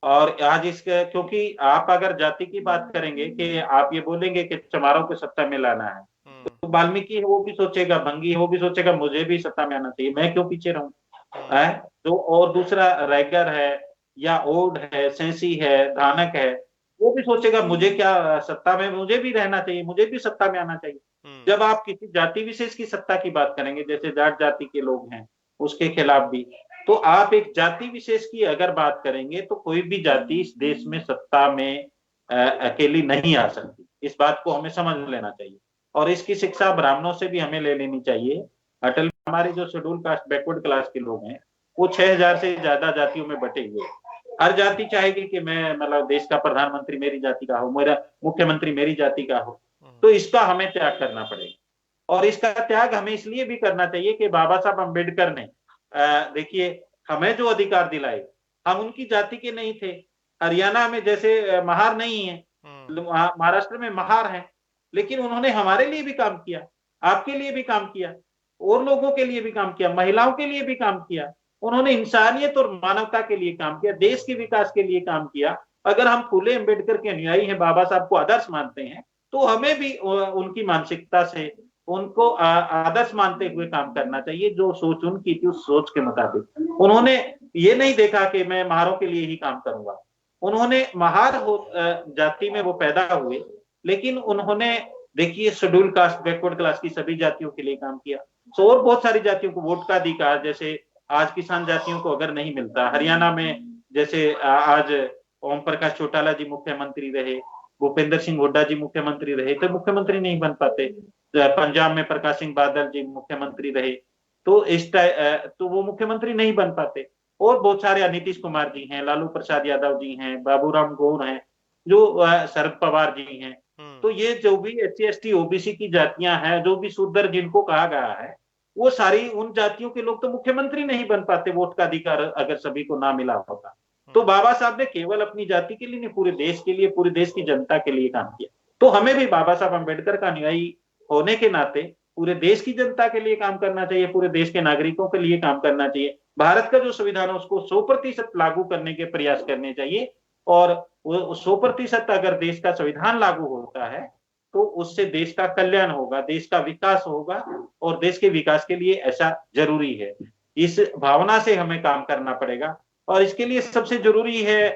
और आज इसके, क्योंकि आप अगर जाति की बात करेंगे कि आप ये बोलेंगे कि चमारों को सत्ता में लाना है, हम्म। तो वाल्मीकि है वो भी सोचेगा, भंगी है वो भी सोचेगा मुझे भी सत्ता में आना चाहिए, मैं क्यों पीछे रहूं। हम्म। है तो, और दूसरा रैगर है या ओड है, सेंसी है, धानक है, वो भी सोचेगा मुझे क्या सत्ता में, मुझे भी रहना चाहिए, मुझे भी सत्ता में आना चाहिए। हम्म। जब आप किसी जाति विशेष की सत्ता की बात करेंगे, जैसे जाट जाति के लोग हैं उसके खिलाफ भी, तो आप एक जाति विशेष की अगर बात करेंगे तो कोई भी जाति इस देश में सत्ता में अकेली नहीं आ सकती। इस बात को हमें समझ लेना चाहिए, और इसकी शिक्षा ब्राह्मणों से भी हमें ले लेनी चाहिए। अटल, हमारे जो शेड्यूल कास्ट बैकवर्ड क्लास के लोग हैं वो 6,000 से ज्यादा जातियों में बटे हुए हैं। हर जाति चाहेगी कि मैं मतलब देश का प्रधानमंत्री मेरी जाति का हो, मेरा मुख्यमंत्री मेरी जाति का हो। हम्म। तो इसका हमें त्याग करना पड़ेगा, और इसका त्याग हमें इसलिए भी करना चाहिए कि बाबा साहब अम्बेडकर ने देखिए हमें जो अधिकार दिलाए, हम उनकी जाति के नहीं थे। हरियाणा में जैसे महार नहीं है, हम्म। महाराष्ट्र में महार है, लेकिन उन्होंने हमारे लिए भी काम किया, आपके लिए भी काम किया, और लोगों के लिए भी काम किया, महिलाओं के लिए भी काम किया। उन्होंने इंसानियत और मानवता के लिए काम किया, देश के विकास के लिए काम किया। अगर हम फूले अम्बेडकर के अनुयायी हैं, बाबा साहब को आदर्श मानते हैं, तो हमें भी उनकी मानसिकता से उनको आदर्श मानते हुए काम करना चाहिए। जो सोच उनकी थी उस सोच के मुताबिक उन्होंने ये नहीं देखा कि मैं महारों के लिए ही काम करूंगा। उन्होंने महार हो जाति में वो पैदा हुए, लेकिन उन्होंने देखिए शेड्यूल कास्ट बैकवर्ड क्लास की सभी जातियों के लिए काम किया। तो और बहुत सारी जातियों को वोट का अधिकार, जैसे आज किसान जातियों को अगर नहीं मिलता, हरियाणा में जैसे आज ओम प्रकाश चौटाला जी मुख्यमंत्री रहे, भूपेंद्र सिंह हुड्डा जी मुख्यमंत्री रहे, तो मुख्यमंत्री नहीं बन पाते। पंजाब में प्रकाश सिंह बादल जी मुख्यमंत्री रहे, तो तो वो मुख्यमंत्री नहीं बन पाते। और बहुत सारे नीतीश कुमार जी हैं, लालू प्रसाद यादव जी हैं, बाबूराम गौर हैं, जो शरद पवार जी हैं। हम्म। तो ये जो भी SC ST OBC की जातियां हैं, जो भी शूद्र जिनको कहा गया है, वो सारी उन जातियों के लोग तो मुख्यमंत्री नहीं बन पाते, वोट का अधिकार अगर सभी को ना मिला होता। तो हम्म। बाबा साहब ने केवल अपनी जाति के लिए नहीं, पूरे देश के लिए, पूरे देश की जनता के लिए काम किया। तो हमें भी बाबा साहब अम्बेडकर का अनुयायी होने के नाते पूरे देश की जनता के लिए काम करना चाहिए, पूरे देश के नागरिकों के लिए काम करना चाहिए। भारत का जो संविधान है उसको 100% लागू करने के प्रयास करने चाहिए, और वो 100% अगर देश का संविधान लागू होता है तो उससे देश का कल्याण होगा, देश का विकास होगा, और देश के विकास के लिए ऐसा जरूरी है। इस भावना से हमें काम करना पड़ेगा, और इसके लिए सबसे जरूरी है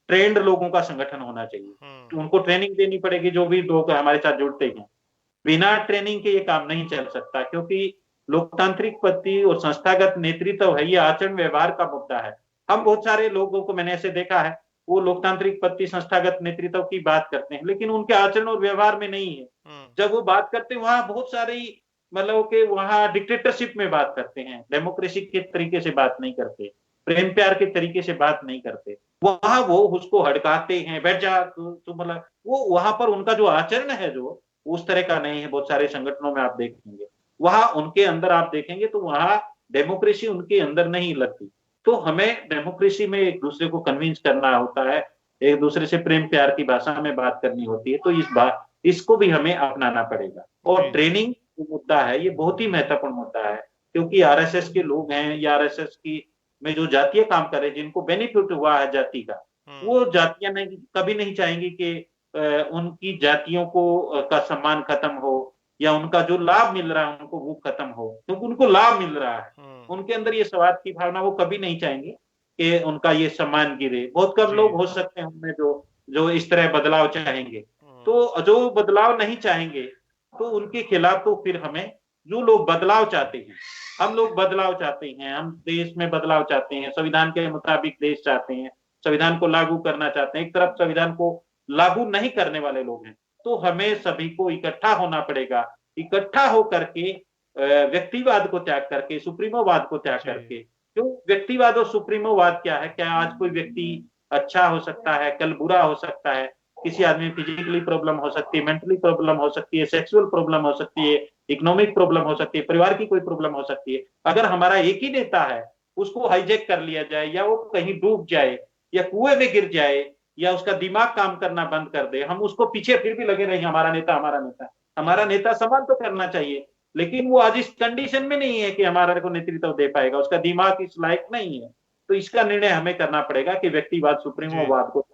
ट्रेंड लोगों का संगठन होना चाहिए। हम्म। तो उनको ट्रेनिंग देनी पड़ेगी, जो भी लोग हमारे साथ जुड़ते हैं। बिना ट्रेनिंग के ये काम नहीं चल सकता, क्योंकि लोकतांत्रिक पद्धति और संस्थागत नेतृत्व है, ये आचरण व्यवहार का मुद्दा है। हम बहुत सारे लोगों को मैंने ऐसे देखा है, वो लोकतांत्रिक पद्धति संस्थागत नेतृत्व की बात करते हैं, लेकिन उनके आचरण और व्यवहार में नहीं है। हम्म। जब वो बात करते हैं वहां बहुत सारी मतलब कि वहां डिक्टेटरशिप में बात करते हैं, डेमोक्रेसी के तरीके से बात नहीं करते, प्रेम प्यार के तरीके से बात नहीं करते। वहां वो उसको हड़काते हैं, बैठ जा तू मतलब, वो वहां पर उनका जो आचरण है जो उस तरह का नहीं है। बहुत सारे संगठनों में आप देखेंगे, वहां उनके अंदर आप देखेंगे तो वहां डेमोक्रेसी उनके अंदर नहीं लगती। तो हमें डेमोक्रेसी में एक दूसरे को कन्विंस करना होता है, एक दूसरे से प्रेम प्यार की भाषा में बात करनी होती है। तो इस बात इसको भी हमें अपनाना पड़ेगा। और जी। ट्रेनिंग जो मुद्दा है ये बहुत ही महत्वपूर्ण मुद्दा है, क्योंकि RSS के लोग हैं या RSS की में जो जातीय काम कर रहे हैं, जिनको बेनिफिट हुआ है जाति का, हम्म। वो जातियां नहीं, कभी नहीं चाहेंगी कि उनकी जातियों को का सम्मान खत्म हो, या उनका जो लाभ मिल रहा है उनको वो खत्म हो, क्योंकि उनको लाभ मिल रहा है। हम्म। उनके अंदर ये स्वार्थ की भावना, वो कभी नहीं चाहेंगे कि उनका ये सम्मान गिरे। बहुत कम जी। लोग हो सकते हैं उनमें जो जो इस तरह बदलाव चाहेंगे। हम्म। तो जो बदलाव नहीं चाहेंगे तो उनके खिलाफ तो फिर हमें जो लोग बदलाव चाहते हैं, हम लोग बदलाव चाहते हैं, हम देश में बदलाव चाहते हैं, संविधान के मुताबिक देश चाहते हैं, संविधान को लागू करना चाहते हैं, एक तरफ संविधान को लागू नहीं करने वाले लोग हैं। तो हमें सभी को इकट्ठा होना पड़ेगा, इकट्ठा होकर के व्यक्तिवाद को त्याग करके सुप्रीमोवाद को त्याग करके। क्यों व्यक्तिवाद और सुप्रीमोवाद क्या है? क्या आज कोई व्यक्ति अच्छा हो सकता है, कल बुरा हो सकता है? किसी आदमी फिजिकली प्रॉब्लम हो सकती है, मेंटली प्रॉब्लम हो सकती है, सेक्सुअल प्रॉब्लम हो सकती है, इकोनॉमिक प्रॉब्लम हो सकती है, परिवार की कोई प्रॉब्लम हो सकती है। अगर हमारा एक ही नेता है, उसको हाईजैक कर लिया जाए, या वो कहीं डूब जाए, या कुएं में गिर जाए, या उसका दिमाग काम करना बंद कर दे, हम उसको पीछे फिर भी लगे रहे हमारा नेता, हमारा नेता, हमारा नेता सवाल तो करना चाहिए। लेकिन वो आज इस कंडीशन में नहीं है कि हमारा को नेतृत्व दे पाएगा, उसका दिमाग इस लायक नहीं है। तो इसका निर्णय हमें करना पड़ेगा कि व्यक्तिवाद सुप्रीमोवाद को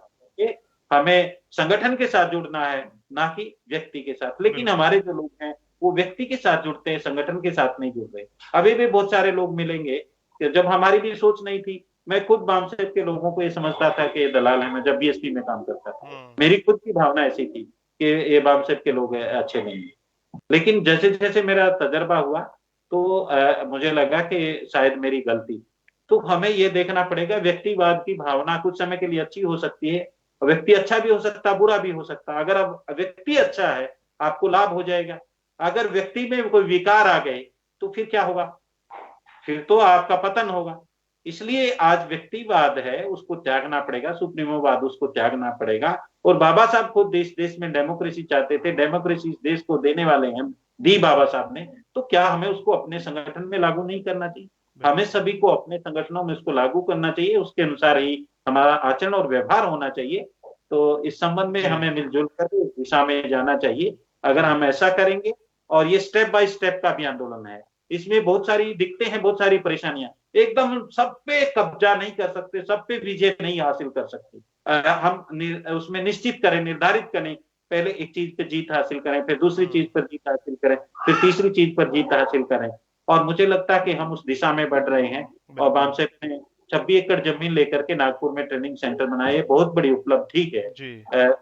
हमें संगठन के साथ जुड़ना है, ना कि व्यक्ति के साथ। लेकिन हमारे जो लोग हैं वो व्यक्ति के साथ जुड़ते हैं, संगठन के साथ नहीं जुड़ रहे। अभी भी बहुत सारे लोग मिलेंगे कि जब हमारी भी सोच नहीं थी, मैं खुद बामसेब के लोगों को ये समझता था कि ये दलाल है। मैं जब बीएसपी में काम करता था, मेरी खुद की भावना ऐसी थी कि ये बामसेब के लोग अच्छे नहीं है। लेकिन जैसे जैसे मेरा तजर्बा हुआ तो मुझे लगा कि शायद मेरी गलती। तो हमें ये देखना पड़ेगा, व्यक्तिवाद की भावना कुछ समय के लिए अच्छी हो सकती है, व्यक्ति अच्छा भी हो सकता है, बुरा भी हो सकता है। अगर अब व्यक्ति अच्छा है, आपको लाभ हो जाएगा। अगर व्यक्ति में कोई विकार आ गए तो फिर क्या होगा? फिर तो आपका पतन होगा। इसलिए आज व्यक्तिवाद है, उसको त्यागना पड़ेगा, सुप्रीमोवाद उसको त्यागना पड़ेगा। और बाबा साहब खुद देश देश में डेमोक्रेसी चाहते थे, डेमोक्रेसी इस देश को देने वाले हैं, दी बाबा साहब ने। तो क्या हमें उसको अपने संगठन में लागू नहीं करना चाहिए? हमें सभी को अपने संगठनों में उसको लागू करना चाहिए, उसके अनुसार ही हमारा आचरण और व्यवहार होना चाहिए। तो इस संबंध में हमें मिलजुल कर इस दिशा में जाना चाहिए। अगर हम ऐसा करेंगे, और ये स्टेप बाय स्टेप का भी आंदोलन है, इसमें बहुत सारी दिक्कतें हैं, बहुत सारी परेशानियां, एकदम सब पे कब्जा नहीं कर सकते, सब पे विजय नहीं हासिल कर सकते। हम उसमें निश्चित करें, निर्धारित करें, पहले एक चीज पे जीत हासिल करें, फिर दूसरी चीज पर जीत हासिल करें, फिर तीसरी चीज पर जीत हासिल करें। और मुझे लगता है कि हम उस दिशा में बढ़ रहे हैं। और बामसेब ने 26 एकड़ जमीन लेकर के नागपुर में ट्रेनिंग सेंटर बनाया, ये बहुत बड़ी उपलब्धि है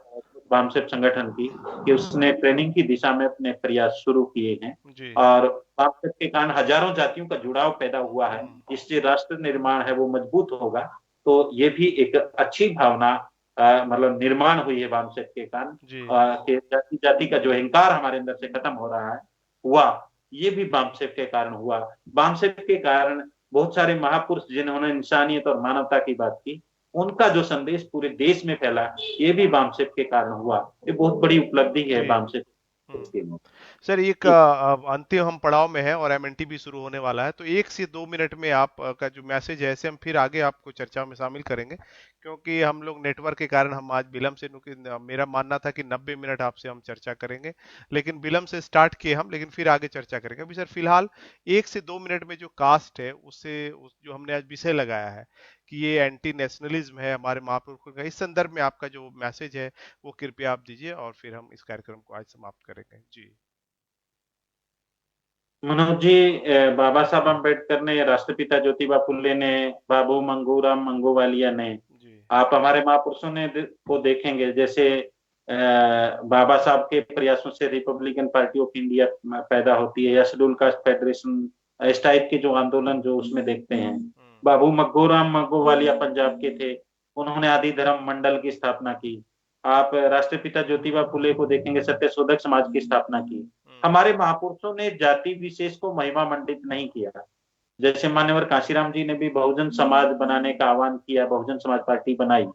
बामसेब संगठन की, कि उसने ट्रेनिंग की दिशा में अपने प्रयास शुरू किए हैं। और बामसेब के कारण हजारों जातियों का जुड़ाव पैदा हुआ है, इससे राष्ट्र निर्माण है वो मजबूत होगा। तो ये भी एक अच्छी भावना मतलब निर्माण हुई है बामसेब के कारण, कि जाति जाति का जो अहंकार हमारे अंदर से खत्म हो रहा है हुआ, ये भी बामसेब के कारण हुआ। बामसेब के कारण बहुत सारे महापुरुष जिन्होंने इंसानियत और मानवता की बात की, उनका जो संदेश पूरे देश में फैला, ये भी बामसेब के कारण हुआ। ये बहुत बड़ी उपलब्धि है बामसेब। सर एक अंतिम हम पड़ाव में है और एमएनटी भी शुरू होने वाला है, तो 1 से 2 मिनट में आप का जो मैसेज है, ऐसे हम फिर आगे आपको चर्चा में शामिल करेंगे, क्योंकि हम लोग नेटवर्क के कारण हम आज विलंब से, मेरा मानना था कि 90 मिनट आपसे हम चर्चा करेंगे, लेकिन विलंब से स्टार्ट किए हम, लेकिन फिर आगे चर्चा करेंगे। अभी सर फिलहाल 1 से 2 मिनट में जो कास्ट है, उससे जो हमने आज विषय लगाया है कि ये एंटी नेशनलिज्म है हमारे महापुरुषों का, इस संदर्भ में आपका जो मैसेज है वो कृपया आप दीजिए, और फिर हम इस कार्यक्रम को आज समाप्त करेंगे। जी मनोज जी, बाबा साहब अम्बेडकर ने, राष्ट्रपिता ज्योतिबा फुले ने, बाबू मंगूराम मंगूवालिया ने, आप हमारे महापुरुषों ने को देखेंगे, जैसे बाबा साहब के प्रयासों से रिपब्लिकन पार्टी ऑफ इंडिया पैदा होती है, या शेड्यूल कास्ट फेडरेशन, इस टाइप के जो आंदोलन जो उसमें देखते हैं। बाबू मंगूराम मंगूवालिया पंजाब के थे, उन्होंने आदि धर्म मंडल की स्थापना की। आप राष्ट्रपिता ज्योतिबा फुले को देखेंगे, सत्यशोधक समाज की स्थापना की। हमारे महापुरुषों ने जाति विशेष को महिमा मंडित नहीं किया। जैसे मान्यवर काशीराम जी ने भी बहुजन समाज बनाने का आह्वान किया, बहुजन समाज पार्टी बनाई,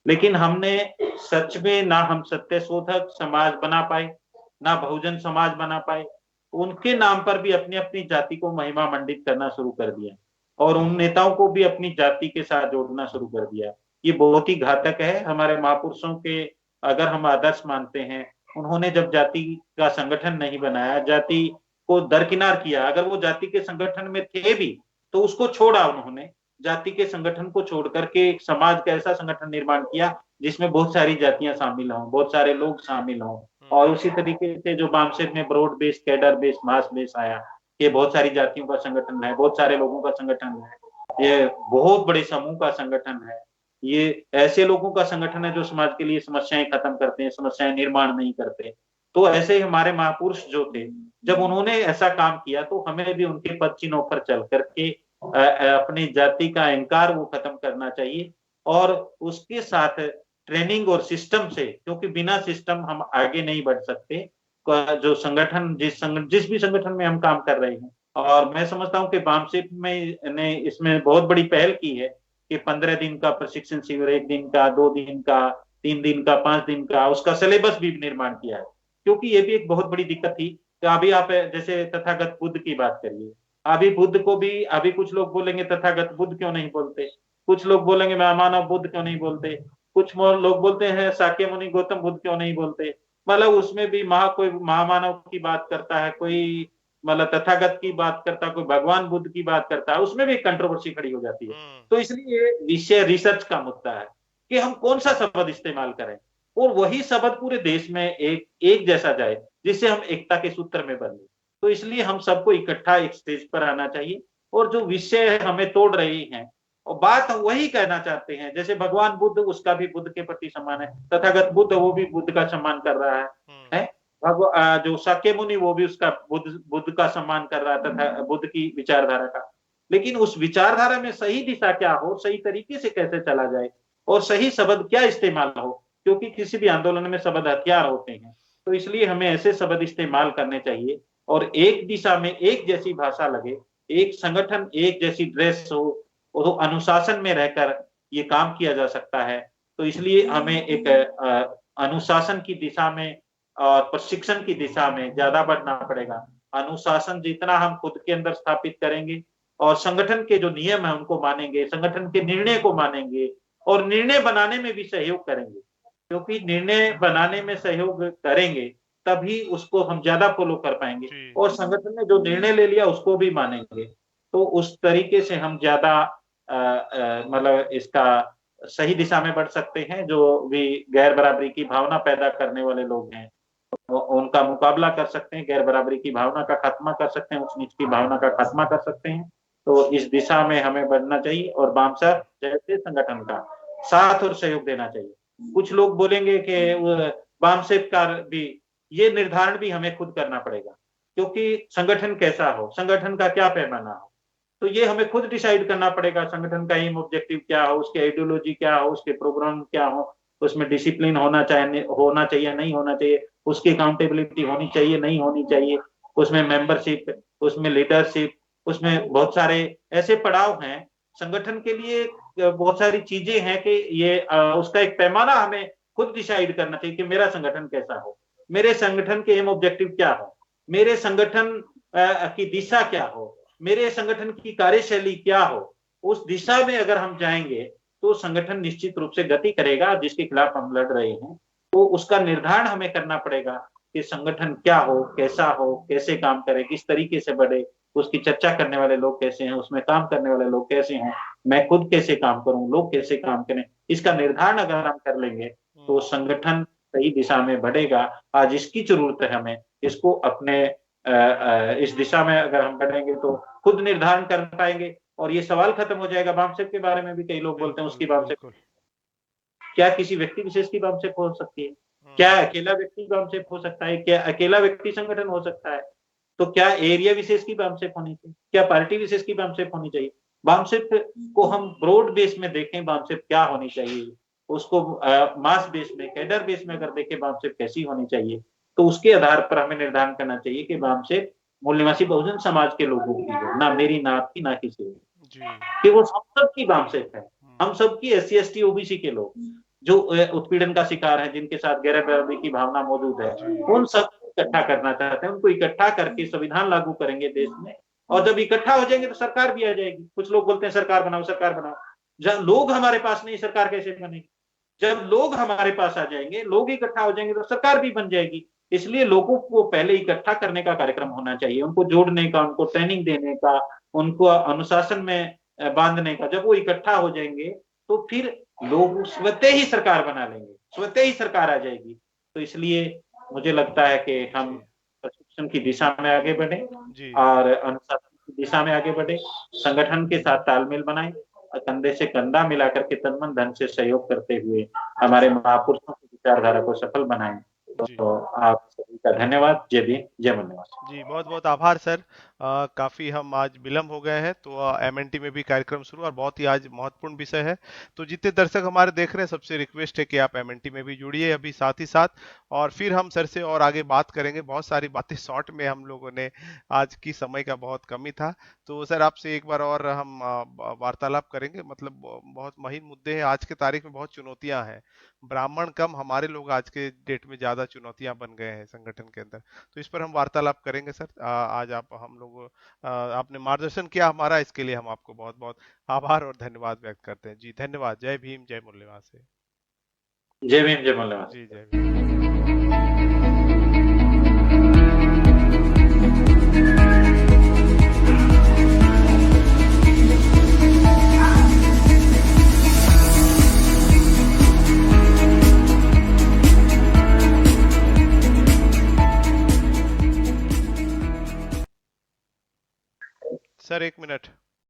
लेकिन हमने सच में ना हम सत्यशोधक समाज बना पाए, ना बहुजन समाज बना पाए। उनके नाम पर भी अपनी अपनी जाति को महिमा मंडित करना शुरू कर दिया, और उन नेताओं को भी अपनी जाति के साथ जोड़ना शुरू कर दिया। ये बहुत ही घातक है। हमारे महापुरुषों के अगर हम आदर्श मानते हैं, उन्होंने जब जाति का संगठन नहीं बनाया, जाति को दरकिनार किया, अगर वो जाति के संगठन में थे भी तो उसको छोड़ा उन्होंने, जाति के संगठन को छोड़ करके एक समाज का ऐसा संगठन निर्माण किया जिसमें बहुत सारी जातियां शामिल हों, बहुत सारे लोग शामिल हों। और उसी तरीके से जो बामसेब में ब्रॉड बेस, कैडर बेस, मास बेस आया, ये बहुत सारी जातियों का संगठन है, बहुत सारे लोगों का संगठन है, ये बहुत बड़े समूह का संगठन है। ये ऐसे लोगों का संगठन है जो समाज के लिए समस्याएं खत्म करते हैं, समस्याएं निर्माण नहीं करते। तो ऐसे ही हमारे महापुरुष जो थे, जब उन्होंने ऐसा काम किया तो हमें भी उनके पद चिन्हों पर चल करके अपनी जाति का अहंकार वो खत्म करना चाहिए। और उसके साथ ट्रेनिंग और सिस्टम से, क्योंकि बिना सिस्टम हम आगे नहीं बढ़ सकते। जो संगठन जिस भी संगठन में हम काम कर रहे हैं, और मैं समझता हूँ कि बामसेप में ने इसमें बहुत बड़ी पहल की है कि 15 दिन का प्रशिक्षण शिविर, 1 दिन का, 2 दिन का, 3 दिन का, 5 दिन का, उसका सिलेबस भी निर्माण किया है। क्योंकि ये भी एक बहुत बड़ी दिक्कत थी। तो अभी आप जैसे तथागत बुद्ध की बात करिए, अभी बुद्ध को भी, अभी कुछ लोग बोलेंगे तथागत बुद्ध क्यों नहीं बोलते, कुछ लोग बोलेंगे महामानव बुद्ध क्यों नहीं बोलते, कुछ लोग बोलते हैं शाक्य मुनि गौतम बुद्ध क्यों नहीं बोलते। मतलब उसमें भी कोई महामानव की बात करता है, कोई मतलब तथागत की बात करता है, कोई भगवान बुद्ध की बात करता है, उसमें भी कंट्रोवर्सी खड़ी हो जाती है। तो इसलिए विषय रिसर्च का मुद्दा है कि हम कौन सा शब्द इस्तेमाल करें और वही शब्द पूरे देश में एक जैसा जाए, जिससे हम एकता के सूत्र में बने। तो इसलिए हम सबको इकट्ठा एक स्टेज पर आना चाहिए, और जो विषय हमें तोड़ रही हैं और बात हम वही कहना चाहते हैं। जैसे भगवान बुद्ध, उसका भी बुद्ध के प्रति सम्मान है, तथागत बुद्ध वो भी बुद्ध का सम्मान कर रहा है? जो शाक्य मुनि वो भी उसका बुद्ध का सम्मान कर रहा है तथा बुद्ध की विचारधारा का। लेकिन उस विचारधारा में सही दिशा क्या हो, सही तरीके से कैसे चला जाए, और सही शब्द क्या इस्तेमाल हो, क्योंकि किसी भी आंदोलन में शब्द हथियार होते हैं। तो इसलिए हमें ऐसे शब्द इस्तेमाल करने चाहिए, और एक दिशा में एक जैसी भाषा लगे, एक संगठन एक जैसी ड्रेस हो, और अनुशासन में रहकर ये काम किया जा सकता है। तो इसलिए हमें एक अनुशासन की दिशा में और प्रशिक्षण की दिशा में ज्यादा बढ़ना पड़ेगा। अनुशासन जितना हम खुद के अंदर स्थापित करेंगे, और संगठन के जो नियम है उनको मानेंगे, संगठन के निर्णय को मानेंगे, और निर्णय बनाने में भी सहयोग करेंगे, क्योंकि निर्णय बनाने में सहयोग करेंगे तभी उसको हम ज्यादा फॉलो कर पाएंगे, और संगठन ने जो निर्णय ले लिया उसको भी मानेंगे। तो उस तरीके से हम ज्यादा मतलब इसका सही दिशा में बढ़ सकते हैं। जो भी गैर बराबरी की भावना पैदा करने वाले लोग हैं, उनका मुकाबला कर सकते हैं, गैर बराबरी की भावना का खात्मा कर सकते हैं, उस नीच की भावना का खात्मा कर सकते हैं। तो इस दिशा में हमें बढ़ना चाहिए, और बामसेप जैसे संगठन का साथ और सहयोग देना चाहिए। कुछ लोग बोलेंगे कि बामसेप का भी ये निर्धारण भी हमें खुद करना पड़ेगा, क्योंकि संगठन कैसा हो, संगठन का क्या पैमाना हो, तो ये हमें खुद डिसाइड करना पड़ेगा। संगठन का एम ऑब्जेक्टिव क्या हो, उसके आइडियोलॉजी क्या हो, उसके प्रोग्राम क्या हो, उसमें डिसिप्लिन होना चाहिए नहीं होना चाहिए, उसकी अकाउंटेबिलिटी होनी चाहिए नहीं होनी चाहिए, उसमें मेंबरशिप, उसमें लीडरशिप, उसमें बहुत सारे ऐसे पड़ाव हैं संगठन के लिए। बहुत सारी चीजें हैं कि ये उसका एक पैमाना हमें खुद डिसाइड करना चाहिए कि मेरा संगठन कैसा हो, मेरे संगठन के एम ऑब्जेक्टिव क्या हो, मेरे संगठन की दिशा क्या हो, मेरे संगठन की कार्यशैली क्या हो। उस दिशा में अगर हम जाएंगे तो संगठन निश्चित रूप से गति करेगा। जिसके खिलाफ हम लड़ रहे हैं, तो उसका निर्धारण हमें करना पड़ेगा कि संगठन क्या हो, कैसा हो, कैसे काम करे, किस तरीके से बढ़े, उसकी चर्चा करने वाले लोग कैसे हैं, उसमें काम करने वाले लोग कैसे हैं, मैं खुद कैसे काम करूं, लोग कैसे काम करें। इसका निर्धारण अगर हम कर लेंगे तो संगठन सही दिशा में बढ़ेगा। आज इसकी जरूरत है हमें, इसको अपने इस दिशा में अगर हम बढ़ेंगे तो खुद निर्धारण कर पाएंगे, और ये सवाल खत्म हो जाएगा। बामसेप के बारे में भी कई लोग बोलते हैं उसकी बामसेप, क्या किसी व्यक्ति विशेष की बामसेप हो सकती है? क्या अकेला व्यक्ति बामसेप हो सकता है? क्या अकेला व्यक्ति संगठन हो सकता है? तो क्या एरिया विशेष की बामसेप होनी चाहिए? क्या पार्टी विशेष की बामसेप होनी चाहिए? बामसेप को हम ब्रॉड बेस में देखें, बामसेप क्या होनी चाहिए, उसको मास बेस में, कैडर बेस में अगर देखें बामसेप कैसी होनी चाहिए, तो उसके आधार पर हमें निर्धारण करना चाहिए कि बामसेप मूल निवासी बहुजन समाज के लोगों की है, ना मेरी, ना आपकी, ना किसी कि वो हम सबकी बामसेप है। हम सबकी SC ST OBC के लोग जो उत्पीड़न का शिकार है, जिनके साथ गैर बराबरी की भावना मौजूद है, उन सब इकट्ठा करना चाहते हैं। उनको इकट्ठा करके संविधान लागू करेंगे देश में, और जब इकट्ठा हो जाएंगे तो सरकार भी आ जाएगी। कुछ लोग बोलते हैं सरकार बनाओ सरकार बनाओ, जब लोग हमारे पास नहीं, सरकार कैसे बनेगी? जब लोग हमारे पास आ जाएंगे, लोग इकट्ठा हो जाएंगे तो सरकार भी बन जाएगी। इसलिए लोगों को पहले इकट्ठा करने का कार्यक्रम होना चाहिए, उनको जोड़ने का, उनको ट्रेनिंग देने का, उनको अनुशासन में बांधने का। जब वो इकट्ठा हो जाएंगे तो फिर लोग स्वतः ही सरकार बना लेंगे, स्वतः ही सरकार आ जाएगी। तो इसलिए मुझे लगता है कि हम प्रशिक्षण की दिशा में आगे बढ़े और अनुशासन की दिशा में आगे बढ़े, संगठन के साथ तालमेल बनाए, कंधे से कंधा मिलाकर के तन मन धन से सहयोग करते हुए हमारे महापुरुषों की विचारधारा को सफल बनाएं। जी तो आप सभी का धन्यवाद। जय भीम, जय मन्यवाद। जी, बहुत बहुत आभार सर। काफी हम आज विलम्ब हो गए हैं, तो एमएनटी में भी कार्यक्रम शुरू, और बहुत ही आज महत्वपूर्ण विषय है। तो जितने दर्शक हमारे देख रहे हैं, सबसे रिक्वेस्ट है कि आप एमएनटी में भी जुड़िए अभी साथ ही साथ, और फिर हम सर से और आगे बात करेंगे। बहुत सारी बातें शॉर्ट में हम लोगों ने, आज की समय का बहुत कमी था। तो सर आपसे एक बार और हम वार्तालाप करेंगे, मतलब बहुत महीन मुद्दे हैं आज के तारीख में, बहुत चुनौतियां हैं। ब्राह्मण कम, हमारे लोग आज के डेट में ज्यादा चुनौतियां बन गए हैं संगठन के अंदर। तो इस पर हम वार्तालाप करेंगे सर। आज आप हम लोग आपने मार्गदर्शन किया हमारा, इसके लिए हम आपको बहुत बहुत आभार और धन्यवाद व्यक्त करते हैं। जी धन्यवाद। जय भीम, जय मूल्यवान से। जय भीम, जय मन्यवाद। जी जय भीम। सर एक मिनट।